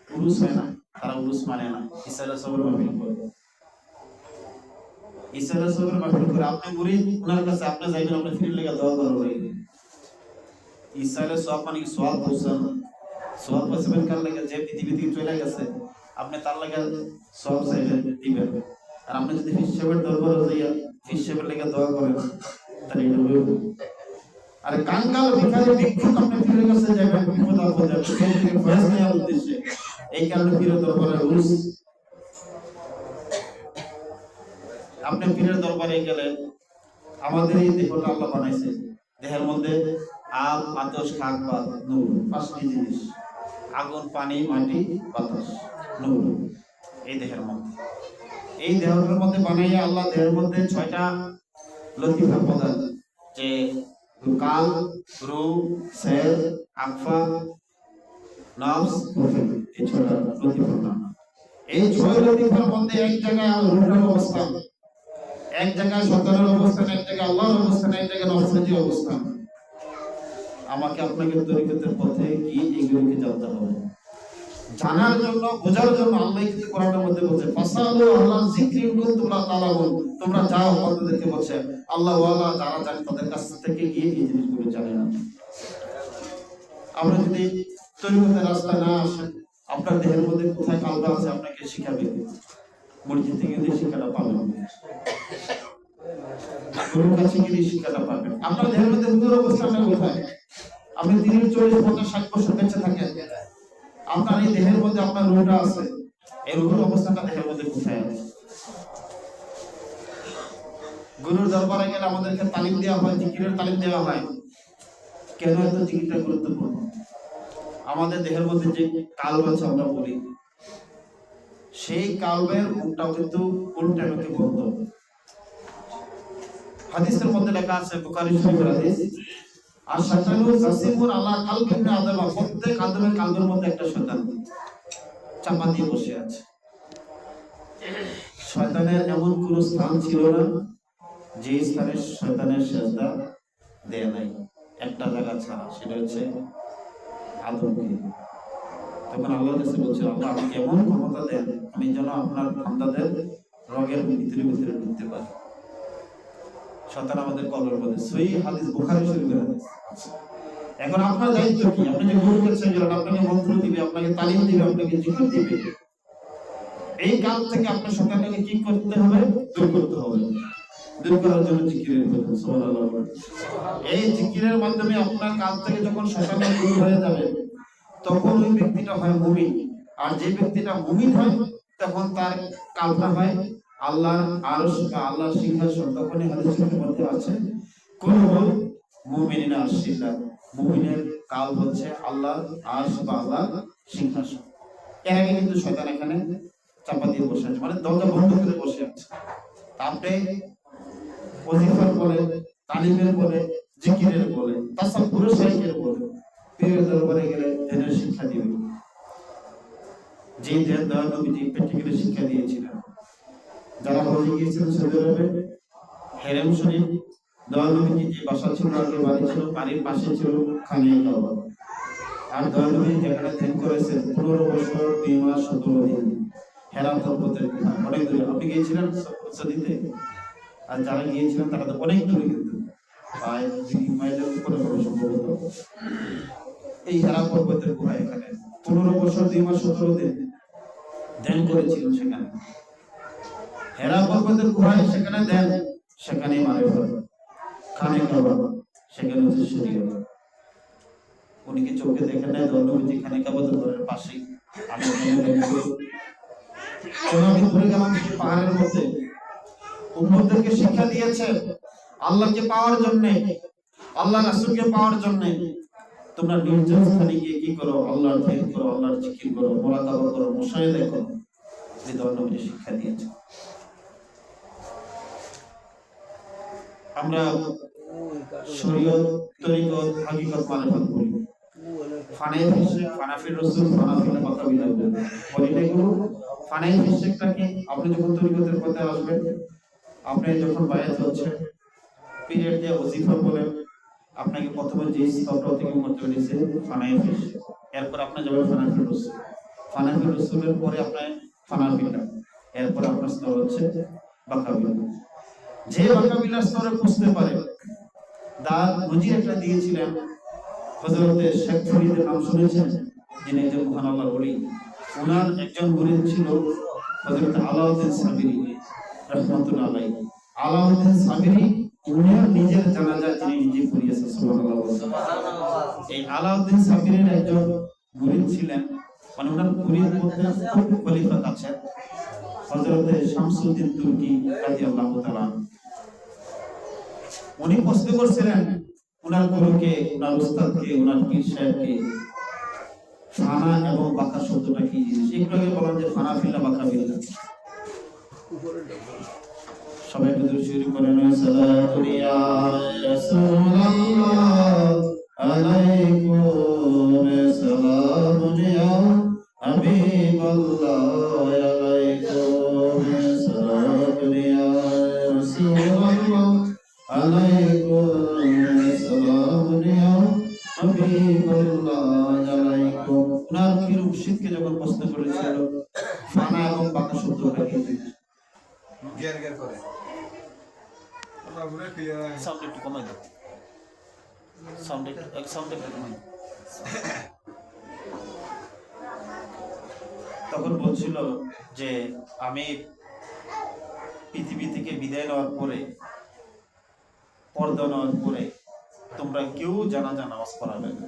পুরুষ হয় না, তারা পুরুষ মানে না, ইসরায়েল সবর মাহফিল করে, ইসরায়েল সবর মাহফিল করে। আপনি মুরিদ, ওনার কাছে আপনি যাইবেন, আপনি ফিরে লেগে দোয়া করবেন। ইসরায়েলের সব মানে সওয়াব পৌঁছান, সওয়াব পৌঁছাবেন কার লাগে? যে পৃথিবী থেকে চলে গেছে, আপনি তার লাগে সওয়াব চাইবেন, দিবেন। আর আপনি যদি হিসাবের দরবারে যাইয়া হিসাবের লেগে দোয়া করেন, তাহলে এটা হইব। আর কাঙ্গাল ভিখারি ভিক্ষুক আপনি ফিরে কাছে যাবেন, বিপদ আপদে সেই থেকে ফয়েজ নেওয়ার উদ্দেশ্যে, এই কারণে পীরের দরবারে রুলস। আপনি পীরের দরবারে গেলে, আমাদের এই দেহটা আল্লাহ বানাইছে, দেহের মধ্যে আব, আতশ, খাক, বাত, নূর, পাঁচটি জিনিস, আগুন, পানি, মাটি, বাতাস, নূর, এই দেহের মধ্যে। এই দেহটার মধ্যে বানাইয়া আল্লাহ দেহের মধ্যে 6টা লতিফা প্রদান, যে কাল, রূহ, সের, আকফা, নফস, এই 6টা লতিফা নাম। এই 6 লতিফার মধ্যে এক জায়গায় রূহের অবস্থান, এক জায়গায় শয়তানের অবস্থান, এক জায়গায় আল্লাহর অবস্থান, এক জায়গায় নফসের অবস্থান। আমাকে আপনাকে তরিকতের পথে কি এগুলোকে জানতে হবে, জানার জন্য, বোঝার জন্য। আল্লাহ কিন্তু কোরআনের মধ্যে বলছে, ফাসালু আল্লাহ যিকরিন কুনতুম লা তাআলামুন, তোমরা যাও আপনাদেরকে বলছে আল্লাহ ওয়ালা যারা জানে তাদের কাছ থেকে গিয়ে এই জিনিসগুলো জানে না। আমরা যদি তরিকতের রাস্তায় না আসেন, আপনার দেহের মধ্যে কোথায় কালবা আছে আপনাকে শিখাবে, মসজিদ থেকে গিয়ে শিক্ষাটা পাবেন, গুরুর কাছে গিয়ে শিক্ষাটা পাবেন। আপনার দেহের মধ্যে রূহের অবস্থানটা কোথায়? আপনি 30, 40, 50, 60 বছর বেঁচে থাকেন, আপনার এই দেহের মধ্যে আপনার রূহটা আছে, এই রূহের অবস্থানটা দেহের মধ্যে কোথায় আছে? গুরুর দরবারে গেলে আমাদেরকে তালিম দেওয়া হয়, জিকিরের তালিম দেওয়া হয়। কেন এত জিকিরটা গুরুত্বপূর্ণ? আমাদের দেহের মধ্যে যে কালব আছে আমরা বলি, সেই কালবের মুখটাও কিন্তু উল্টা মুখে বন্ধ। হাদিসের মধ্যে লেখা আছে, বুখারী শরীফের হাদিস, আর শয়তানু জাসিমুন আলা কালবি ইবনে আদম, প্রত্যেক আদমের কালবের মধ্যে একটা শয়তান চাপা দিয়ে বসে আছে। শয়তানের এমন কোন স্থান ছিল না যে স্থানে শয়তানের সেজদা দেয় নাই, একটা জায়গা ছাড়া, সেটা হচ্ছে আদমকে। তখন আল্লাহর কাছে বলছে, আল্লাহ আমাকে এমন ক্ষমতা দেন, আমি যেন আপনার বান্দাদের রোগের ভিতরে ভিতরে ঢুকতে পারি। শয়তান আমাদের কলবের মধ্যে, সহিহ হাদিস, বুখারী শরীফের হাদিস। এখন আপনার দায়িত্ব কি? আপনি যে গুরুর কাছে গেলেন, আপনাকে মন্ত্র দিবে, আপনাকে তালিম দিবে, আপনাকে জিকির দিবে, এই কাল থেকে আপনার শয়তানকে কি করতে হবে? দূর করতে হবে। দূর করার জন্য জিকিরের প্রয়োজন, সুবহানাল্লাহ। এই জিকিরের মাধ্যমে আপনার কাল থেকে যখন শয়তান দূর হয়ে যাবে, তখন ওই ব্যক্তিটা হয় মুমিন। আর যে ব্যক্তিটা মুমিন হয়, তখন তার কালটা হয় আল্লাহর আরশ বা আল্লাহর সিংহাসন। তখনই হাদিসের মধ্যে আছে, কুল্লুল মুমিনিনা আরশিল্লাহ, মুমিনের কাল হচ্ছে আল্লাহর আরশ বা আল্লাহর সিংহাসন। এর আগে কিন্তু শয়তান এখানে চাপা দিয়ে বসে আছে, মানে দরজা বন্ধ করে বসে আছে। আপনি ওয়াজিফার বলে, তালিমের বলে, জিকিরের বলে, তাসাব্বুরের শাইখের বলে, পীরের দরবারে গেলে ধ্যানের শিক্ষা দিবে। যে ধ্যান দয়াল নবীজি প্র্যাকটিক্যালি শিক্ষা দিয়েছিলেন। যারা হজে গিয়েছিলেন সৌদি আরবে, হেরেম শরীফ, দয়াল নবীজি যে বাসা ছিল, আগে বাড়ি ছিল, বাড়ির পাশে ছিল খানিয়া কাবা। আর দয়াল নবীজি যেখানে ধ্যান করেছেন 15 বছর 2 মাস 17 দিন, হেরা পর্বতের গুহায়, অনেক দূরে। আপনি গিয়েছিলেন সৌদিতে? আর যারা গিয়েছিলেন তারা তো অনেক দূরে, কিন্তু প্রায় 2 মাইলের উপরে হবে সম্ভবত। এই হেরা পর্বতের গুহায় এখানে 15 বছর 2 মাস 17 দিন ধ্যান করেছিলেন। সেখানে হেরা পর্বতের গুহায়, সেখানে ধ্যান, সেখানেই মারিফত, খানে কাবা, সেখানে হচ্ছে শরীয়ত। উনি কি চোখে দেখেন নাই? দণ্ডবিধি খানে কাবা দরবারের পাশেই। আমি ঘুরে গেলাম সেই পাহাড়ের মধ্যে। উম্মতদেরকে শিক্ষা দিয়েছে আল্লাহকে পাওয়ার জন্য, আল্লাহ রাসূলকে পাওয়ার জন্য তোমরা নির্জন স্থানে গিয়ে কি করো? আল্লাহর ধ্যান করো, আল্লাহর জিকির করো, মুরাকাবা করো, মুশাহিদা করো। এই দণ্ডবিধি শিক্ষা দিয়েছে। আমরা শরীয়ত, তরিকত, হাকিকত, মারিফত বলি। ফানাই ফিশেক, ফানাফির রাসূল, ফানাফিল্লাহ বাকাবিল্লাহ বলেন এগুলো। ফানাই ফিশেকটা কি? আপনি যখন তরিকতের পথে আসবেন, আপনি যখন বায়াত হচ্ছেন, পিরিয়ড দিয়ে ওজিফা বলেন, আপনাকে প্রথমে যে স্তরটা থেকে করতে হয়েছে ফানাই ফিশেক, এরপর আপনি যাবেন ফানাফির রাসূল, ফানাফির রাসূলের পরে আপনি ফানাফিল্লাহ, এরপর আপনার স্তর হচ্ছে বাকাবিল্লাহ। যে বাকাবিল্লাহ স্তরে পৌঁছতে পারে, দার নজির একটা দিয়েছিলেন হযরতে শেখ ফরিদের নাম শুনেছেন, যিনি একজন মহান আল্লাহর ওলি। ওনার একজন মুরিদ ছিল হযরত আলাউদ্দিন সাবিরি রাহমাতুল্লাহ আলাইহি। আলাউদ্দিন সাবিরি উনিও নিজের জানাজা তিনি নিজে পড়িয়েছেন, সুবহানাল্লাহ। এই আলাউদ্দিন সাবিরির একজন মুরিদ ছিলেন, মানে ওনার মুরিদ মধ্যে খুব খলিফা আছেন হযরতে শামসুদ্দিন তুর্কি রাদিয়াল্লাহু তাআলা। উনি প্রশ্ন করছিলেন ওনার গুরুকে, ওনার উস্তাদকে, ওনার পীর সাহেবকে, ফানা এবং বাকা শব্দটা কি জিনিস? একটু বলেন যে ফানাফিল্লাহ বাকাবিল্লাহ। সবাই একটু দুরূদ শরীফ পড়েন, সালাতু ইয়া রাসূলুল্লাহ আলাইকুম, সালামু ইয়া হাবিবাল্লাহ আলাইকুম, সালাতু ইয়া রাসূলুল্লাহ আলাইকুম, সালামু ইয়া হাবিবাল্লাহ আলাইকুম। ওনার পীর মুর্শিদকে যখন প্রশ্ন করেছিল ফানা এবং বাকা শব্দটা কি জিনিস, জ্ঞান করে সাউন্ড একটু কমাই দাও, সাউন্ড একটু কমাই। তখন বলছিল যে আমি পৃথিবী থেকে বিদায় নেওয়ার পরে, পর্দা নেওয়ার পরে তোমরা কেউ জানাজা নামাজ পড়াবে না,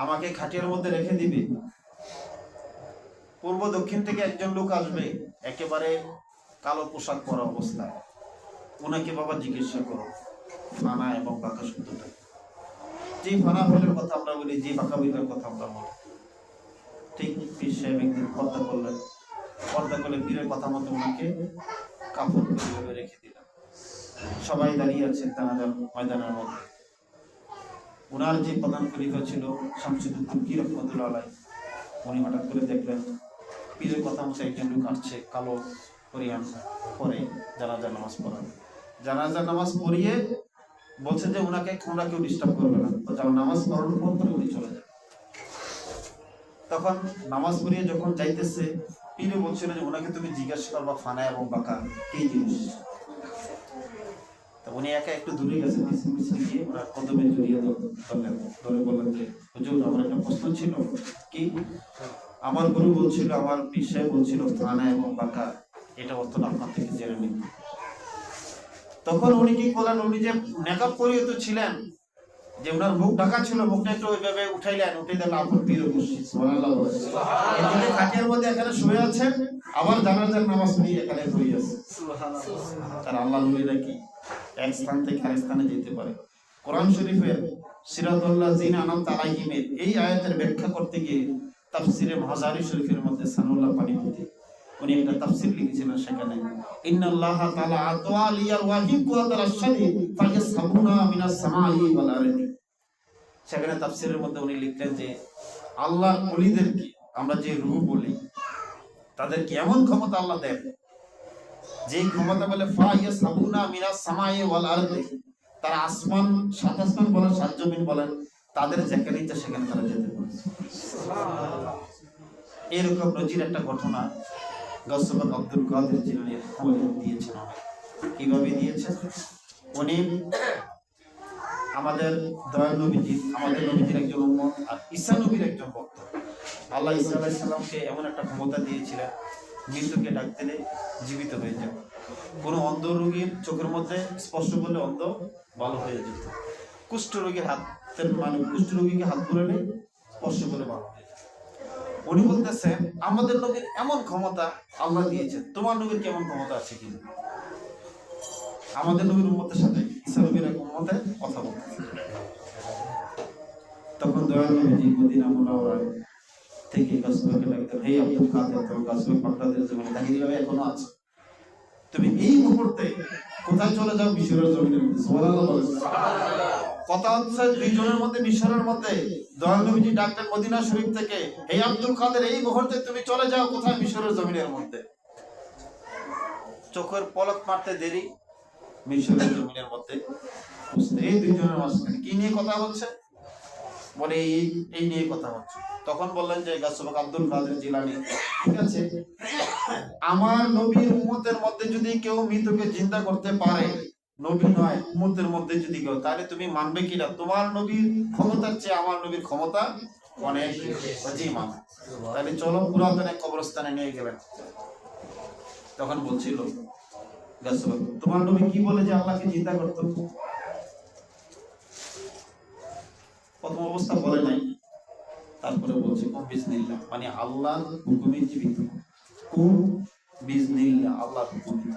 আমাকে খাটিয়ার মধ্যে রেখে দিবে, পূর্ব দক্ষিণ থেকে একজন লোক আসবে একেবারে কালো পোশাক পরা অবস্থায়, ওনাকে বাবা জিজ্ঞাসা করো ফানা এবং বাঁকা শব্দটা। যে ফানাফিলের কথা আমরা বলি, যে বাকাবিল্লার কথা আমরা বলি, ঠিক পীর সাহেব একদিন পর্দা করলেন, পর্দা করলে পীরের কথা মতো ওনাকে কাপড় করে রেখে দিলেন। সবাই দাঁড়িয়ে আছেন জানাজার ময়দানের মধ্যে। ওনার যে প্রধান খলিফা ছিল শামসুদ্দিন তুর্কি রাহমাতুল্লাহ আলাইহি, উনি হঠাৎ করে দেখলেন পীরের কথা মতো একজন লোক আসছে কালো পরিহান পরে জানাজার নামাজ পড়ান। জানাজার নামাজ পড়িয়ে বলছে যে ওনাকে তোমরা কেউ ডিস্টার্ব করবে না, তো যাও নামাজ পড়ানোর পর পরে উনি চলে যান। তখন নামাজ পড়িয়ে যখন যাইতেছে, পীরে বলছিল যে ওনাকে তুমি জিজ্ঞাসা করবা ফানা এবং বাঁকা কি জিনিস। উনি একা একটু দূরে গেছেন, পিছিয়ে গিয়ে ওনার কদমে জড়িয়ে ধরলেন, ধরে বললেন যে হুজুর আমার একটা প্রশ্ন ছিল, কি? আমার গুরু বলছিল, আমার পীর সাহেব বলছিল ফানা এবং বাঁকা, এটা অর্থটা আপনার থেকে জেনে নিন। তখন উনি কি করলেন, উনি যে মেকআপ পরিহিত ছিলেন, যে ওনার মুখ ঢাকা ছিল, মুখটা একটু ওইভাবে উঠাইলেন, উঠে দিলেন আপনার পীর মুর্শিদ, সুবহানাল্লাহ। এদিকে খাটিয়ার মধ্যে এখানে শুয়ে আছেন, আবার জানাজার নামাজ পড়িয়ে এখানে শুয়ে আছে, সুবহানাল্লাহ। তার আল্লাহ বলিরা কি এক স্থান থেকে আরেক স্থানে যেতে পারে। কোরআন শরীফের সিরাতুল্লাহ জিনা আনামতা আলাইহিমের এই আয়াতের ব্যাখ্যা করতে গিয়ে তাফসিরে মাজারি শরীফের মধ্যে সানুল্লাহ পানিপতি উনি একটা তাফসীর লিখেছিলেন, সেখানে ইন্নাল্লাহা তাআলা আতওয়া লিয়ার ওয়াহিব কুওয়াতাল শাদীদ ফায়াসহাবুনা মিনাস সামাই ওয়াল আরদি। সেখানে তাফসীরের মধ্যে উনি লিখলেন যে আল্লাহর ওলিদেরকে আমরা যে রূহ বলি, তাদেরকে এমন ক্ষমতা আল্লাহ দেন, যে ক্ষমতা বলে ফায়াসহাবুনা মিনাস সামাই ওয়াল আরদি, তারা আসমান, সাত আসমান বলেন, সাত জমিন বলেন, তাদের যেখানে ইচ্ছা সেখানে তারা যেতে পারে, সুবহানাল্লাহ। এরকম নজির একটা ঘটনা গৌসুল আব্দুল কাদের জিলানী দিয়েছেন। কিভাবে দিয়েছেন? উনি আমাদের দয়াল নবীজি, আমাদের নবীজির একজন উম্মত আর ঈসা নবীর একজন ভক্ত। আল্লাহ ঈসা আলাইহিস সালামকে এমন একটা ক্ষমতা দিয়েছিলেন, মৃত্যুকে ডাক দিলে জীবিত হয়ে যায়। কোনো অন্ধ রোগীর চোখের মধ্যে স্পর্শ করলে অন্ধ ভালো হয়ে যেত। কুষ্ঠ রোগীর হাতের, মানে কুষ্ঠ রোগীকে হাত ধরে স্পর্শ করে ভালো হয়ে যেত। উনি বলতেছেন আমাদের নবীর এমন ক্ষমতা আল্লাহ দিয়েছেন, তোমার নবীর কেমন ক্ষমতা আছে কিনা? আমাদের নবীর উম্মতের সাথে ঈসা নবীর উম্মতের কথা বলতেছে। তখন দয়াল নবীজি মদিনা মুনাওয়ারা থেকে গাছবাকে ডাকতেন, হে আব্দুল কাদের, তোমার গাছবাক বাগদাদের জমিনে তাহিরিভাবে এখনো আছে, তুমি এই মুহূর্তে কোথায় চলে যাও? মিশরের জমিনের মধ্যে, সুবহানাল্লাহ। কথা হচ্ছে দুইজনের মধ্যে, মিশরের মধ্যে দয়াল নবীজি ডাকলেন মদিনা শরীফ থেকে, হে আব্দুল কাদের, এই মুহূর্তে তুমি চলে যাও কোথায়? মিশরের জমিনের মধ্যে। চোখের পলক মারতে দেরি, মিশরের জমিনের মধ্যে বুঝতে। এই দুইজনের মাঝখানে কি নিয়ে কথা হচ্ছে? বলে এই নিয়ে কথা হচ্ছে। তখন বললেন যে গাছবাক আব্দুল কাদের জিলানী, ঠিক আছে, আমার নবীর উম্মতের মধ্যে যদি কেউ মৃতকে জিন্দা করতে পারে, নবী নয় উম্মতের মধ্যে যদি কেউ, তাহলে তুমি মানবে কিনা? তোমার নবীর ক্ষমতার চেয়ে আমার নবীর ক্ষমতা অনেক বেশি। মান তাহলে চলো পুরাতন এক কবরস্থানে নিয়ে গেলেন। তখন বলছিল গাছবাক, তোমার নবী কি বলে যে আল্লাহকে জিন্দা করতো? প্রথম অবস্থা বলে নাই, তারপরে বলছে কুম বিজনিল্লাহ, মানে আল্লাহর হুকুমে জীবিত। কুম বিজনিল্লাহ, আল্লাহর হুকুমে।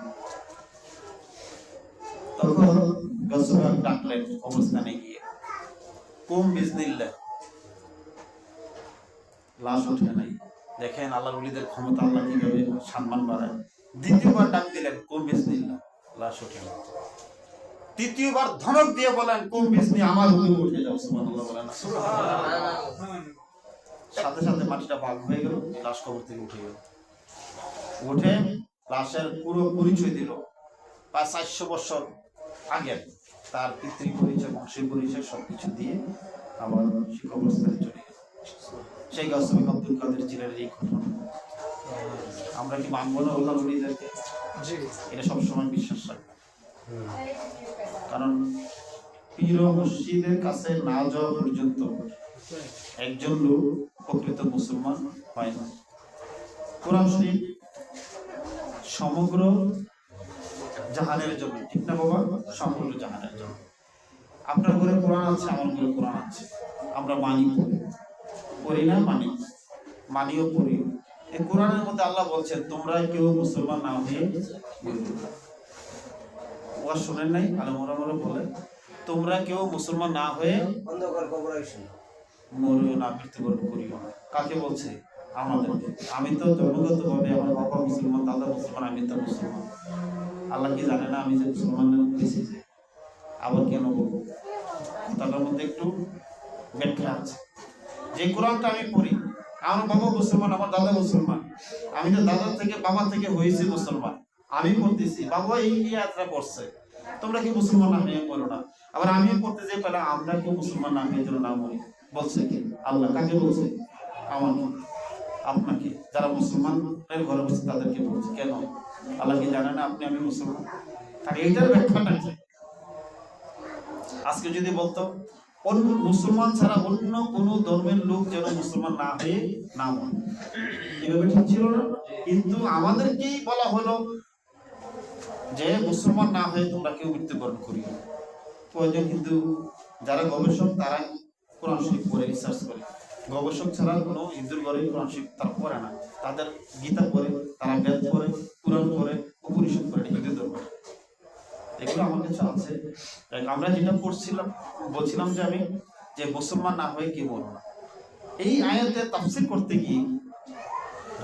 তখন গাছবাক ডাকলেন অবস্থানে গিয়ে, কুম বিজনিল্লাহ, লাশ ওঠে নাই। দেখেন আল্লাহর ওলিদের ক্ষমতা, আল্লাহ কিভাবে সম্মান বাড়ায়। দ্বিতীয়বার ডাক দিলেন কুম বিজনিল্লাহ, লাশ ওঠে না। তৃতীয়বার ধমক দিয়ে বলেন কুম বিজনি, আমার হুকুমে উঠে যাও। সুবহানাল্লাহ বলেন না? সাথে সাথে মাটিটা ভাগ হয়ে গেল, লাশ কবর থেকে উঠে গেল। উঠে লাশের পুরো পরিচয় দিল, 400 বছর আগে তার পিতৃ পরিচয়, বংশের পরিচয় সবকিছু দিয়ে আবার সে কবরস্থানে চলে গেল। সেই গাছবাক আব্দুল কাদের জিলানীর এই ঘটনা আমরা কি মানব না? আল্লাহর ওলিদেরকে এটা সবসময় বিশ্বাস রাখবো, কারণ পীর ও মুর্শিদের কাছে না যাওয়া পর্যন্ত একজন লোক প্রকৃত মুসলমান হয় না। কোরআন শরীফ সমগ্র জাহানের জন্য, ঠিক না বাবা? সমগ্র জাহানের জন্য। আপনার ঘরে কোরআন আছে, আমার ঘরে কোরআন আছে, আমরা মানি, পড়ি না? মানিও পড়ি। এই কোরআনের মধ্যে আল্লাহ বলছেন তোমরা কেউ মুসলমান না হয়ে ওয়া শুনেন নাই? আলমরা বলে তোমরা কেউ মুসলমান না হয়ে অন্ধকার কবর মরিও না, মৃত্যুবরণ করিও না। কাকে বলছে? আমাদের। আমি তো জন্মগত ভাবে আমার বাবা মুসলমান, দাদা মুসলমান, আমি তো মুসলমান। আল্লাহ কি জানে না আমি যে মুসলমান বেশি? আবার কেন বলবো? কথাটার মধ্যে একটু ব্যাখ্যা আছে। যে কোরআনটা আমি পড়ি, আমার বাবা মুসলমান, আমার দাদা মুসলমান, আমি তো দাদা থেকে বাবা থেকে হয়েছি মুসলমান, আমি পড়তেছি, বাবা এই আয়াতটা পড়ছে, তোমরা কি মুসলমান না হয়ে পড়ো না? আবার আমিও পড়তে যে পেলাম, আমরা কেউ মুসলমান না হয়ে যেন না মরি। বলছে কি আল্লাহ? কাকে বলছে? আমার, আপনাকে, যারা মুসলমানের ঘরে বসে তাদেরকে বলছে। কেন? আল্লাহ কি জানে না আপনি আমি মুসলমান? তাহলে এইটার ব্যাখ্যাটা কি? আজকে যদি বলতো অন্য মুসলমান ছাড়া অন্য কোন ধর্মের লোক যেন মুসলমান না হয়ে না মরে, এভাবে ঠিক ছিল না? কিন্তু আমাদেরকেই বলা হলো যে মুসলমান না হয়ে তোমরা কেউ মৃত্যুবরণ করিও। প্রয়োজন কিন্তু যারা গবেষক তারা কোরআন শরীফ পড়ে রিসার্চ করে। গবেষক ছাড়া কোনো হিন্দুর ঘরে কোরআন শরীফ তারা পড়ে না। তাদের গীতা পড়ে, তারা বেদ পড়ে, কোরআন পড়ে, উপনিষদ পড়ে, হিন্দু ধর্ম। এগুলো আমার কাছে আছে। আমরা যেটা পড়ছিলাম, বলছিলাম যে আমি যে মুসলমান না হয়ে কি বলবো না, এই আয়াতে তাফসীর করতে গিয়ে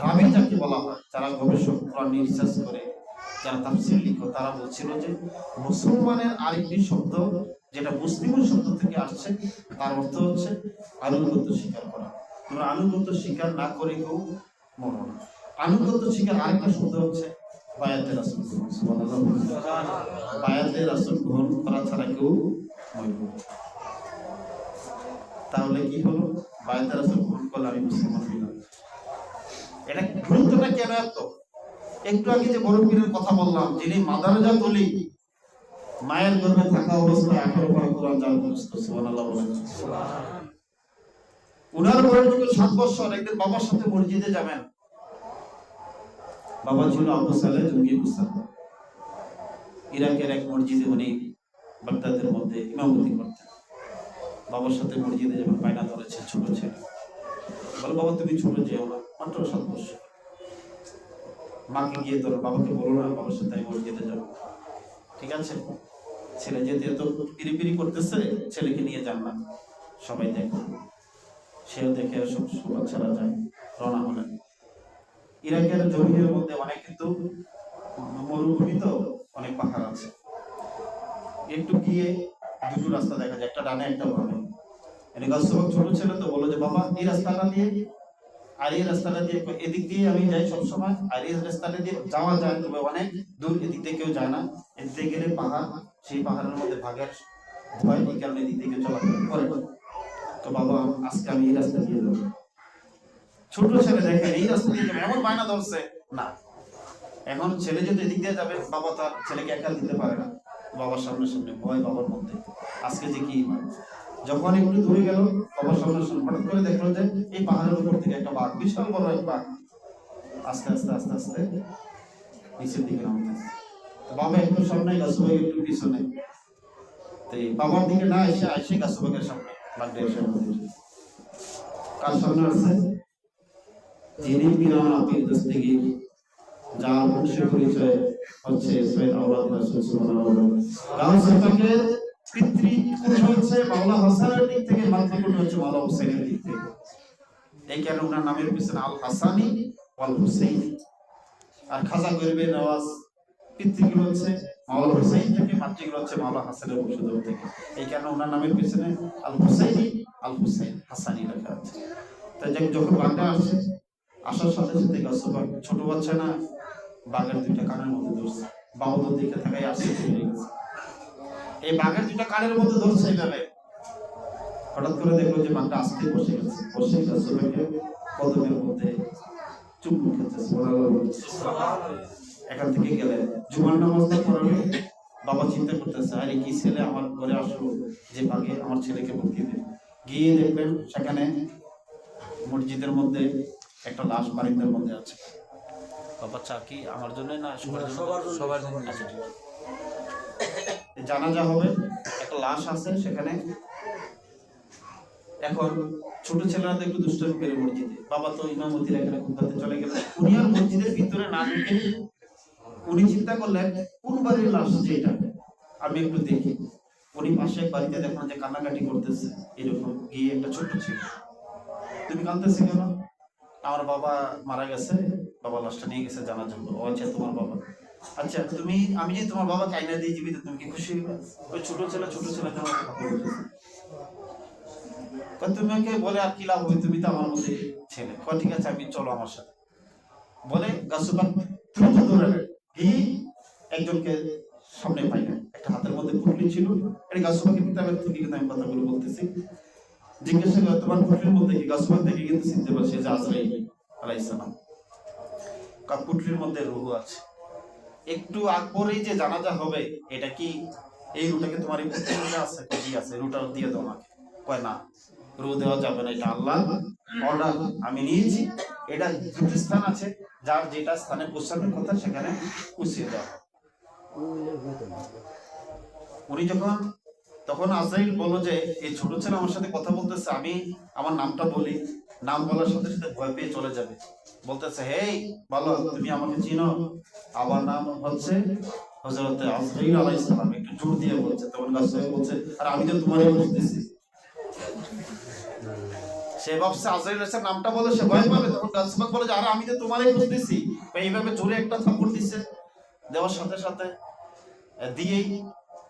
রাবি যাকে বলা হয়, যারা গবেষক কোরআন নিয়ে রিসার্চ করে, যারা তাফসীর লিখো, তারা বলছিল যে মুসলমানের আরেকটি শব্দ যেটা মুসলিমের শব্দ থেকে আসছে, তার অর্থ হচ্ছে আনুগত্য স্বীকার করা। তোমরা আনুগত্য স্বীকার না করে কেউ মরো না। আনুগত্য স্বীকার আরেকটা শব্দ হচ্ছে বায়াতে রাসূল। বায়াতে রাসূল গ্রহণ করা ছাড়া কেউ মরবে না। তাহলে কি হলো? বায়াতে রাসূল গ্রহণ করলে আমি মুসলমান হইলাম। এটা গুরুত্বটা কেন এত? একটু আগে যে বড় পীরের কথা বললাম, যিনি মাদারজাত ওলি, মায়ের গর্ভে থাকা অবস্থায় 18 পারা কোরআন জানতে মুখস্থ। সুবহানাল্লাহ বলেন। উনার বয়স যখন 7 বছর, একদিন বাবার সাথে মসজিদে যাবেন। বাবা ছিল আবু সালেহ জঙ্গি মুসাদ, ইরাকের এক মসজিদে উনি বাগদাদের মধ্যে ইমামতি করতেন। বাবার সাথে মসজিদে যাবেন, বাইনা ধরেছে, ছোট ছেলে বলে বাবা তুমি ছোট যেও না, মাত্র 7 বছর। মাকে গিয়ে ধরো, বাবাকে বলো না বাবার সাথে আমি মসজিদে যাবো। ঠিক আছে, ছেলে যেতে এত পিরিপিরি করতেছে, ছেলেকে নিয়ে যান না, সবাই দেখো। সেও দেখে সব বাচ্চারা যায়, রওনা হলেন। ইরাকের জমিনের মধ্যে অনেক কিন্তু মরুভূমি, তো অনেক পাহাড় আছে। একটু গিয়ে দুটো রাস্তা দেখা যায়, একটা ডানে একটা বামে। এনে গাছবাগ ছোট ছেলে তো বললো যে বাবা এই রাস্তাটা দিয়ে আর এই রাস্তাটা দিয়ে, এদিক দিয়ে আমি যাই সবসময়, আর এই রাস্তাটা দিয়ে যাওয়া যায় তবে অনেক দূর, এদিক দিয়ে কেউ যায় না, এদিক দিয়ে গেলে পাহাড়, সেই পাহাড়ের মধ্যে ভাগের ভয়, এই কারণে এদিক দিয়ে কেউ চলাফেরা করে না। তো বাবা আজকে আমি এই রাস্তা দিয়ে যাবো। ছোট ছেলে দেখেন এই রাস্তা দিয়ে যাবে এমন বায়না ধরছে না। এখন ছেলে যদি এদিক দিয়ে যাবে, বাবা তার ছেলেকে একা দিতে পারে না, বাবার সামনে সামনে ভয় বাবার মধ্যে, আজকে যে কি হয়। যখন একটু দূরে গেল, বাবার সামনে সামনে হঠাৎ করে দেখলো যে এই পাহাড়ের উপর থেকে একটা বাঘ, বিশাল বড় এক বাঘ আস্তে আস্তে আস্তে আস্তে নিচের দিকে নামতেছে। তো বাবা একটু সামনে, গাছবাগ একটু পিছনে, তো এই বাবার দিকে না এসে আসে গাছবাগের সামনে, বাঘটা এসে আমাদের কার সামনে আছে? যিনি পিরানা পীর দস্তগীর, যার বংশ পরিচয় হচ্ছে সৈয়দ আওলাদ রাসূল সাল্লাল্লাহু আলাইহি ওয়াসাল্লাম। গাউস পাকের পিতৃকুল হচ্ছে মাওলা হাসানের দিক থেকে, মাতৃকুল হচ্ছে মাওলা হুসাইনের দিক থেকে। এই কারণে ওনার নামের পিছনে আল হাসানি ওয়াল হুসাইনি। আর খাজা গরিবে নওয়াজ পিতৃকুল হচ্ছে মাওলা হুসাইন থেকে, মাতৃকুল হচ্ছে মাওলা হাসানের বংশধর থেকে। এই কারণে ওনার নামের পিছনে আল হুসাইনি আল হুসাইন হাসানি লেখা আছে। তাই যখন বাঘটা আসে, আসার সাথে সাথে গাছবাগ ছোট বাচ্চা না, বাঘের দুইটা কানের মধ্যে ধরছে, বাহুদের দিকে থাকাই আসছে চলে গেছে। এই বাঘের দুইটা কানের মধ্যে ধরছে এইভাবে, হঠাৎ করে দেখলো যে বাঘটা আস্তে বসে গেছে, বসে গাছবাগকে কদমের মধ্যে চুম্বন খেতে। এখান থেকে গেলে জুমার নামাজটা পড়ালো, বাবা চিন্তা করতেছে আরে কি ছেলে আমার ঘরে আসলো যে বাঘে আমার ছেলেকে ভর্তি দেবে। গিয়ে দেখবেন সেখানে মসজিদের মধ্যে একটা লাশ বারিন্দার মধ্যে আছে। বাবা চা কি আমার জন্য না সবার জন্য? আচ্ছা ঠিক আছে। জানাজা হবে, একটা লাশ আছে সেখানে। এখন ছোট ছেলেরা তো একটু দুষ্টামি করে মসজিদে, বাবা তো ইমামতির এখানে খুঁজতে চলে গেল। উনি আর মসজিদের ভিতরে না ঢুকে উনি চিন্তা করলেন কোন বাড়ির লাশ যেটা আমি একটু দেখি। উনি পাশে এক বাড়িতে দেখলেন যে কান্নাকাটি করতেছে, এরকম গিয়ে একটা ছোট্ট ছেলে, তুমি কাঁদতেছে কেন? আমার বাবা মারা গেছে, বাবা লাশটা নিয়ে গেছে জানার জন্য। ও আচ্ছা তোমার বাবা, আচ্ছা তুমি, আমি যে তোমার বাবা কাইনা দিয়ে জীবিত, তুমি কি খুশি হবে? ওই ছোট ছেলে তোমাকে বলে আর কি লাভ হবে, তুমি তো আমার মধ্যে ছেলে। ঠিক আছে আমি চলো আমার সাথে বলে গাছবাগ দ্রুত দৌড়ে এই একজনকে সামনে পাই না, একটা হাতের মধ্যে পুটলি ছিল। এটা গাছবাগের কিতাবের থেকে কিন্তু আমি কথাগুলো বলতেছি। জিজ্ঞাসা করে তোমার পুটলির মধ্যে কি? গাছবাগ থেকে কিন্তু চিনতে পারছে যে আজরাইল আলাইহিস সালাম, পুটলির মধ্যে রূহ আছে। একটু আগ পরেই যে জানাজা হবে, এটা কি এই রুটাকে তোমার এই পুটলির মধ্যে আছে? কি আছে? রুটা দিয়ে দাও আমাকে। কয় না, রু দেওয়া যাবে না, এটা আল্লাহ অর্ডার, আমি নিয়েছি। এটা দুটি স্থান আছে, যার যেটা স্থানে পৌঁছানোর কথা সেখানে পৌঁছিয়ে দেওয়া। উনি যখন, তখন আজরাইল বলল যে এই ছোট ছেলে আমার সাথে কথা বলতেছে, আমি আমার নামটা বলি, নাম বলার সাথে সাথে ভয় পেয়ে চলে যাবে। বলতেছে হেই বলো তুমি আমাকে চিনো? আমার নাম হচ্ছে হযরত আজরাইল আলাইহিস সালাম। একটু জোর দিয়ে বলছে। তখন গাছবাগ বলছে আর আমি তো তোমারই বুঝতেছি। সে ভাবছে আজরাইল এর নামটা বলে সে ভয় পাবে। তখন গাছবাগ বলে যে আরে আমি তো তোমারই বুঝতেছি। এইভাবে জোরে একটা থাপ্পড় দিচ্ছে, দেওয়ার সাথে সাথে দিয়েই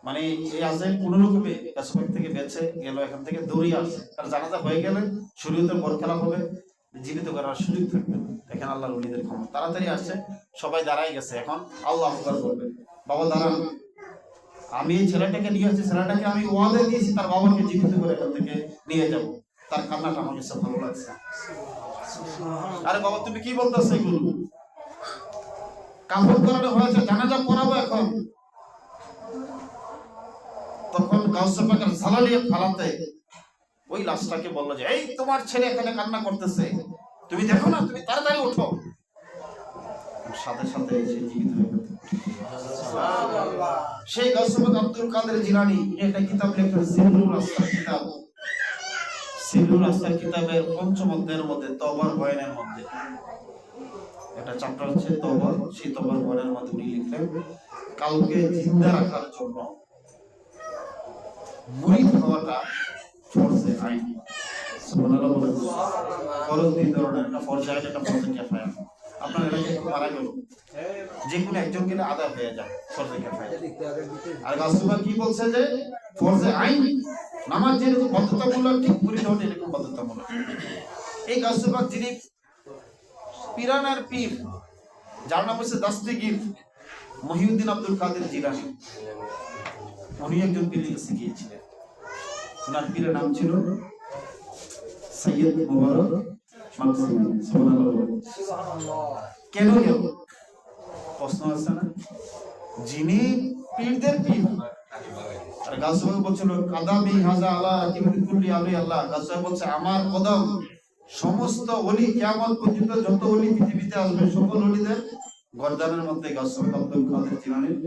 মানে এই আজরাইল কোন রকমে গাছবাগ থেকে বেঁচে গেল, এখান থেকে দৌড়িয়ে আসছে। আর জানাজা হয়ে গেলে শরীয়তের বড় খেলা হবে, জীবিত করার সুযোগ থাকবে। দেখেন আল্লাহর ওলিদের ক্ষমতা। তাড়াতাড়ি আসছে, সবাই দাঁড়াই গেছে, এখন আল্লাহু আকবার বলবে। বাবা দাঁড়ান, আমি এই ছেলেটাকে নিয়ে আসছি, ছেলেটাকে আমি ওয়াদা দিয়েছি তার বাবাকে জীবিত করে এখান থেকে নিয়ে যাব। তার কান্নাটা আমার কাছে ভালো লাগছে। আরে বাবা তুমি কি বলতেছো এগুলো? কাফন করানো হয়েছে, জানাজা পড়াবো এখন। তখন গাউসে পাকের জালালিয়া ফালাতে ওই লাশটাকে বললো যে এই তোমার ছেলে এখানে কান্না করতেছে, তুমি দেখো না, তুমি তাড়াতাড়ি ওঠো। সাথে সাথে সে জীবিত হয়ে গেল। সেই গাউসে পাক আব্দুল কাদের জিলানী একটা কিতাব লেখেন, সিররুল আসরার কিতাব। সিররুল আসরার কিতাবের পঞ্চম অধ্যায়ের মধ্যে তওবার বয়ানের মধ্যে একটা চ্যাপ্টার আছে তওবা। সেই তওবার বয়ানের মধ্যে উনি লিখলেন কালকে জিন্দা রাখার জন্য মুরিদ হওয়াটা ফরজে আইন। সুবহানাল্লাহ বলেন। ফরজ দুই ধরনের, একটা ফরজে আইন, একটা ফরজে কিফায়া। আপনারা আপনার এলাকায় কেউ মারা গেল, যে কোনো একজন গেলে আদা হয়ে যায় ফরজে কিফায়া। আর গাছুবা কি বলছে যে ফরজে আইন নামাজ যেরকম বাধ্যতামূলক ঠিক পরিধর্ম এরকম বাধ্যতামূলক। এই গাছুবা যিনি পিরানার পীর, যার নাম হচ্ছে দাস্তিগীর মহিউদ্দিন আব্দুল কাদের জিলানী, উনি একজন পীরের কাছে গিয়েছিলেন। ওনার পীরের নাম ছিল সৈয়দ মুবারক মাকসুমি। সুবহানাল্লাহ। কেন গেল প্রশ্ন আছে না? যিনি পীরদের পীর, আর গাছুবা বলছিল কাদামি হাজা আলা রাকিবুল কুল্লি আলি আল্লাহ। গাছুবা বলছে আমার কদম সমস্ত ওলি কিয়ামত পর্যন্ত যত ওলি পৃথিবীতে আসবে সকল ওলিদের গর্দানের মধ্যে গাছুবা আব্দুল কাদের জিলানীর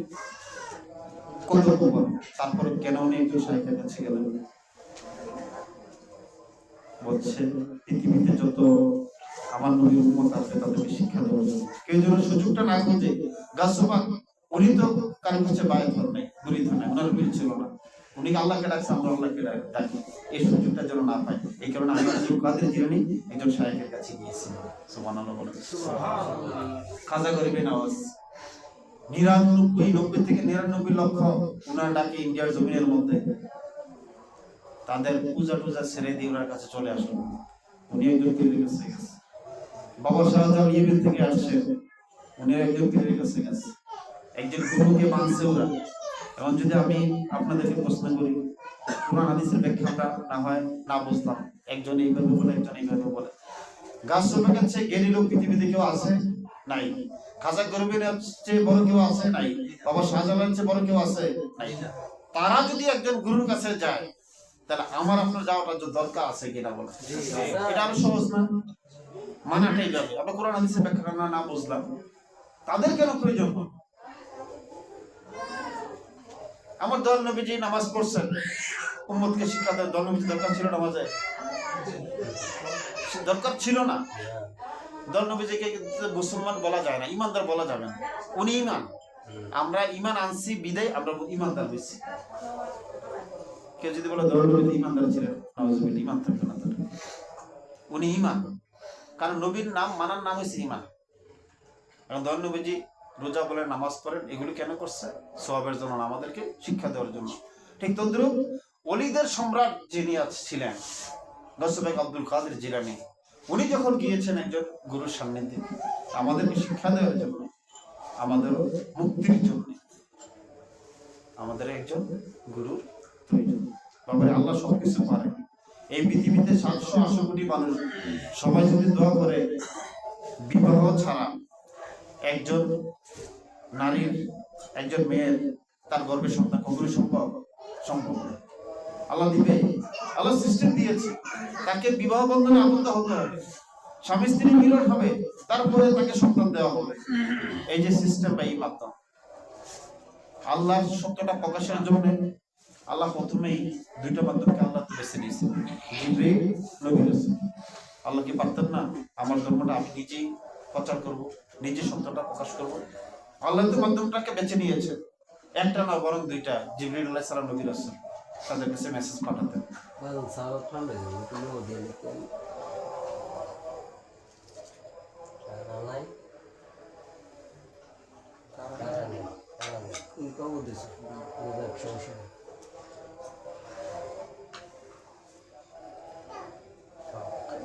কদম উপর। তারপরে কেন উনি একজন শাইখের কাছে গেলেন? বলছে পৃথিবীতে যত আমার নবীর উম্মত আছে তাদেরকে শিক্ষা দেওয়ার জন্য। কেউ যেন সুযোগটা না খুঁজে। গাছুবা উনি তো কারোর কাছে বায়াত হন নাই, মুরিদ হন নাই, ওনার পীর ছিল না। উনি আল্লাহকে ডাকছে, আমরা আল্লাহকে ডাকি, এই সুযোগটা যেন না পাই। এই কারণে আমি আব্দুল কাদের জিলানী একজন শাইখের কাছে গিয়েছিলাম। সুবহানাল্লাহ বলেন। খাজা গরিবের নওয়াজ 90 থেকে 99 লক্ষ উনার ডাকে ইন্ডিয়ার জমিনের মধ্যে তাদের পূজা টুজা ছেড়ে দিয়ে ওনার কাছে চলে আসলো। উনি একজন পীরের কাছে গেছে। বাবা শাহজাহান ইয়েমেন থেকে আসছে, উনি একজন পীরের কাছে গেছে। একজন গুরুকে মানছে ওরা। এখন যদি আমি আপনাদেরকে প্রশ্ন করি, কোরআন হাদিসের ব্যাখ্যা আমরা না হয় না বুঝলাম, একজন এইভাবে বলে একজন এইভাবে বলে। গাছুবার কাছে জ্ঞানী লোক পৃথিবীতে কেউ আছে? নাই। খাজা গরিবের চেয়ে বড় কেউ আছে? নাই। বাবা শাহজাহানের চেয়ে বড় কেউ আছে? নাই। তারা যদি একজন গুরুর কাছে যায়, তাহলে আমার আপনার যাওয়াটা দরকার আছে কিনা বলে? এটা আরো সহজ না? মানাটাই যাবে। আমরা কোরআন হাদিসের ব্যাখ্যা না বুঝলাম, তাদের কেন প্রয়োজন? আমার দয়াল নবীজি নামাজ পড়ছেন, উম্মতকে শিক্ষা দেওয়ার দয়াল নবীজি দরকার ছিল নামাজে? দরকার ছিল না। দয়াল নবীজিকে মুসলমান বলা যায় না, ইমানদার বলা যাবে না। উনি ইমান, আমরা ইমান আনছি বিদায় আমরা ইমানদার হয়েছি। কেউ যদি বলে দয়াল নবী ইমানদার ছিলেন, নাউযুবিল্লাহ, ইমান থাকবে না তার। উনি ইমান, কারণ নবীর নাম মানার নাম হচ্ছে ইমান। কারণ দয়াল নবীজি রোজা বলেন, নামাজ পড়েন, এগুলি কেন করছে? সওয়াবের জন্য, আমাদেরকে শিক্ষা দেওয়ার জন্য। ঠিক তদ্রুপ ওলিদের সম্রাট যিনি ছিলেন গাছুবা আব্দুল কাদের জিলানী, উনি যখন গিয়েছেন একজন গুরুর সান্নিধ্যে আমাদেরকে শিক্ষা দেওয়ার জন্য, আমাদেরও মুক্তির জন্য, আমাদের একজন গুরুর প্রয়োজন। বাবারে আল্লাহ সবকিছু পারে। এই পৃথিবীতে 780 কোটি মানুষ সবাই যদি দোয়া করে, বিবাহ ছাড়া একজন নারীর, একজন মেয়ের তার গর্ভে সন্তান কখনোই সম্ভব না। আল্লাহ দিবে, আল্লাহ সিস্টেম দিয়েছে। তাকে বিবাহ বন্ধনে আবদ্ধ হতে হবে, স্বামী স্ত্রী মিলন হবে, তারপরে তাকে সন্তান দেওয়া হবে। এই যে সিস্টেমটা, এই মাধ্যম আল্লাহর সত্যটা প্রকাশের জন্য আল্লাহ প্রথমেই দুইটা মাধ্যমকে আল্লাহ বেছে নিয়েছেন, জিবরীল, নবী রাসূল। আল্লাহ কি পারতেন না আমার ধর্মটা আমি নিজেই প্রচার করব, নিজে সত্যটা প্রকাশ করব? আল্লাহ তো মাধ্যমটাকে বেছে নিয়েছে, একটা না বরং দুইটা, জিবরীল আলাইহিস সালাম, নবী রাসূল, তাদের কাছে মেসেজ পাঠাতেন।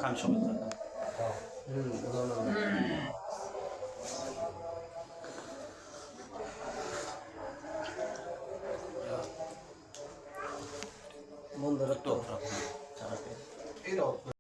খান সমিত বন্ধুরা তো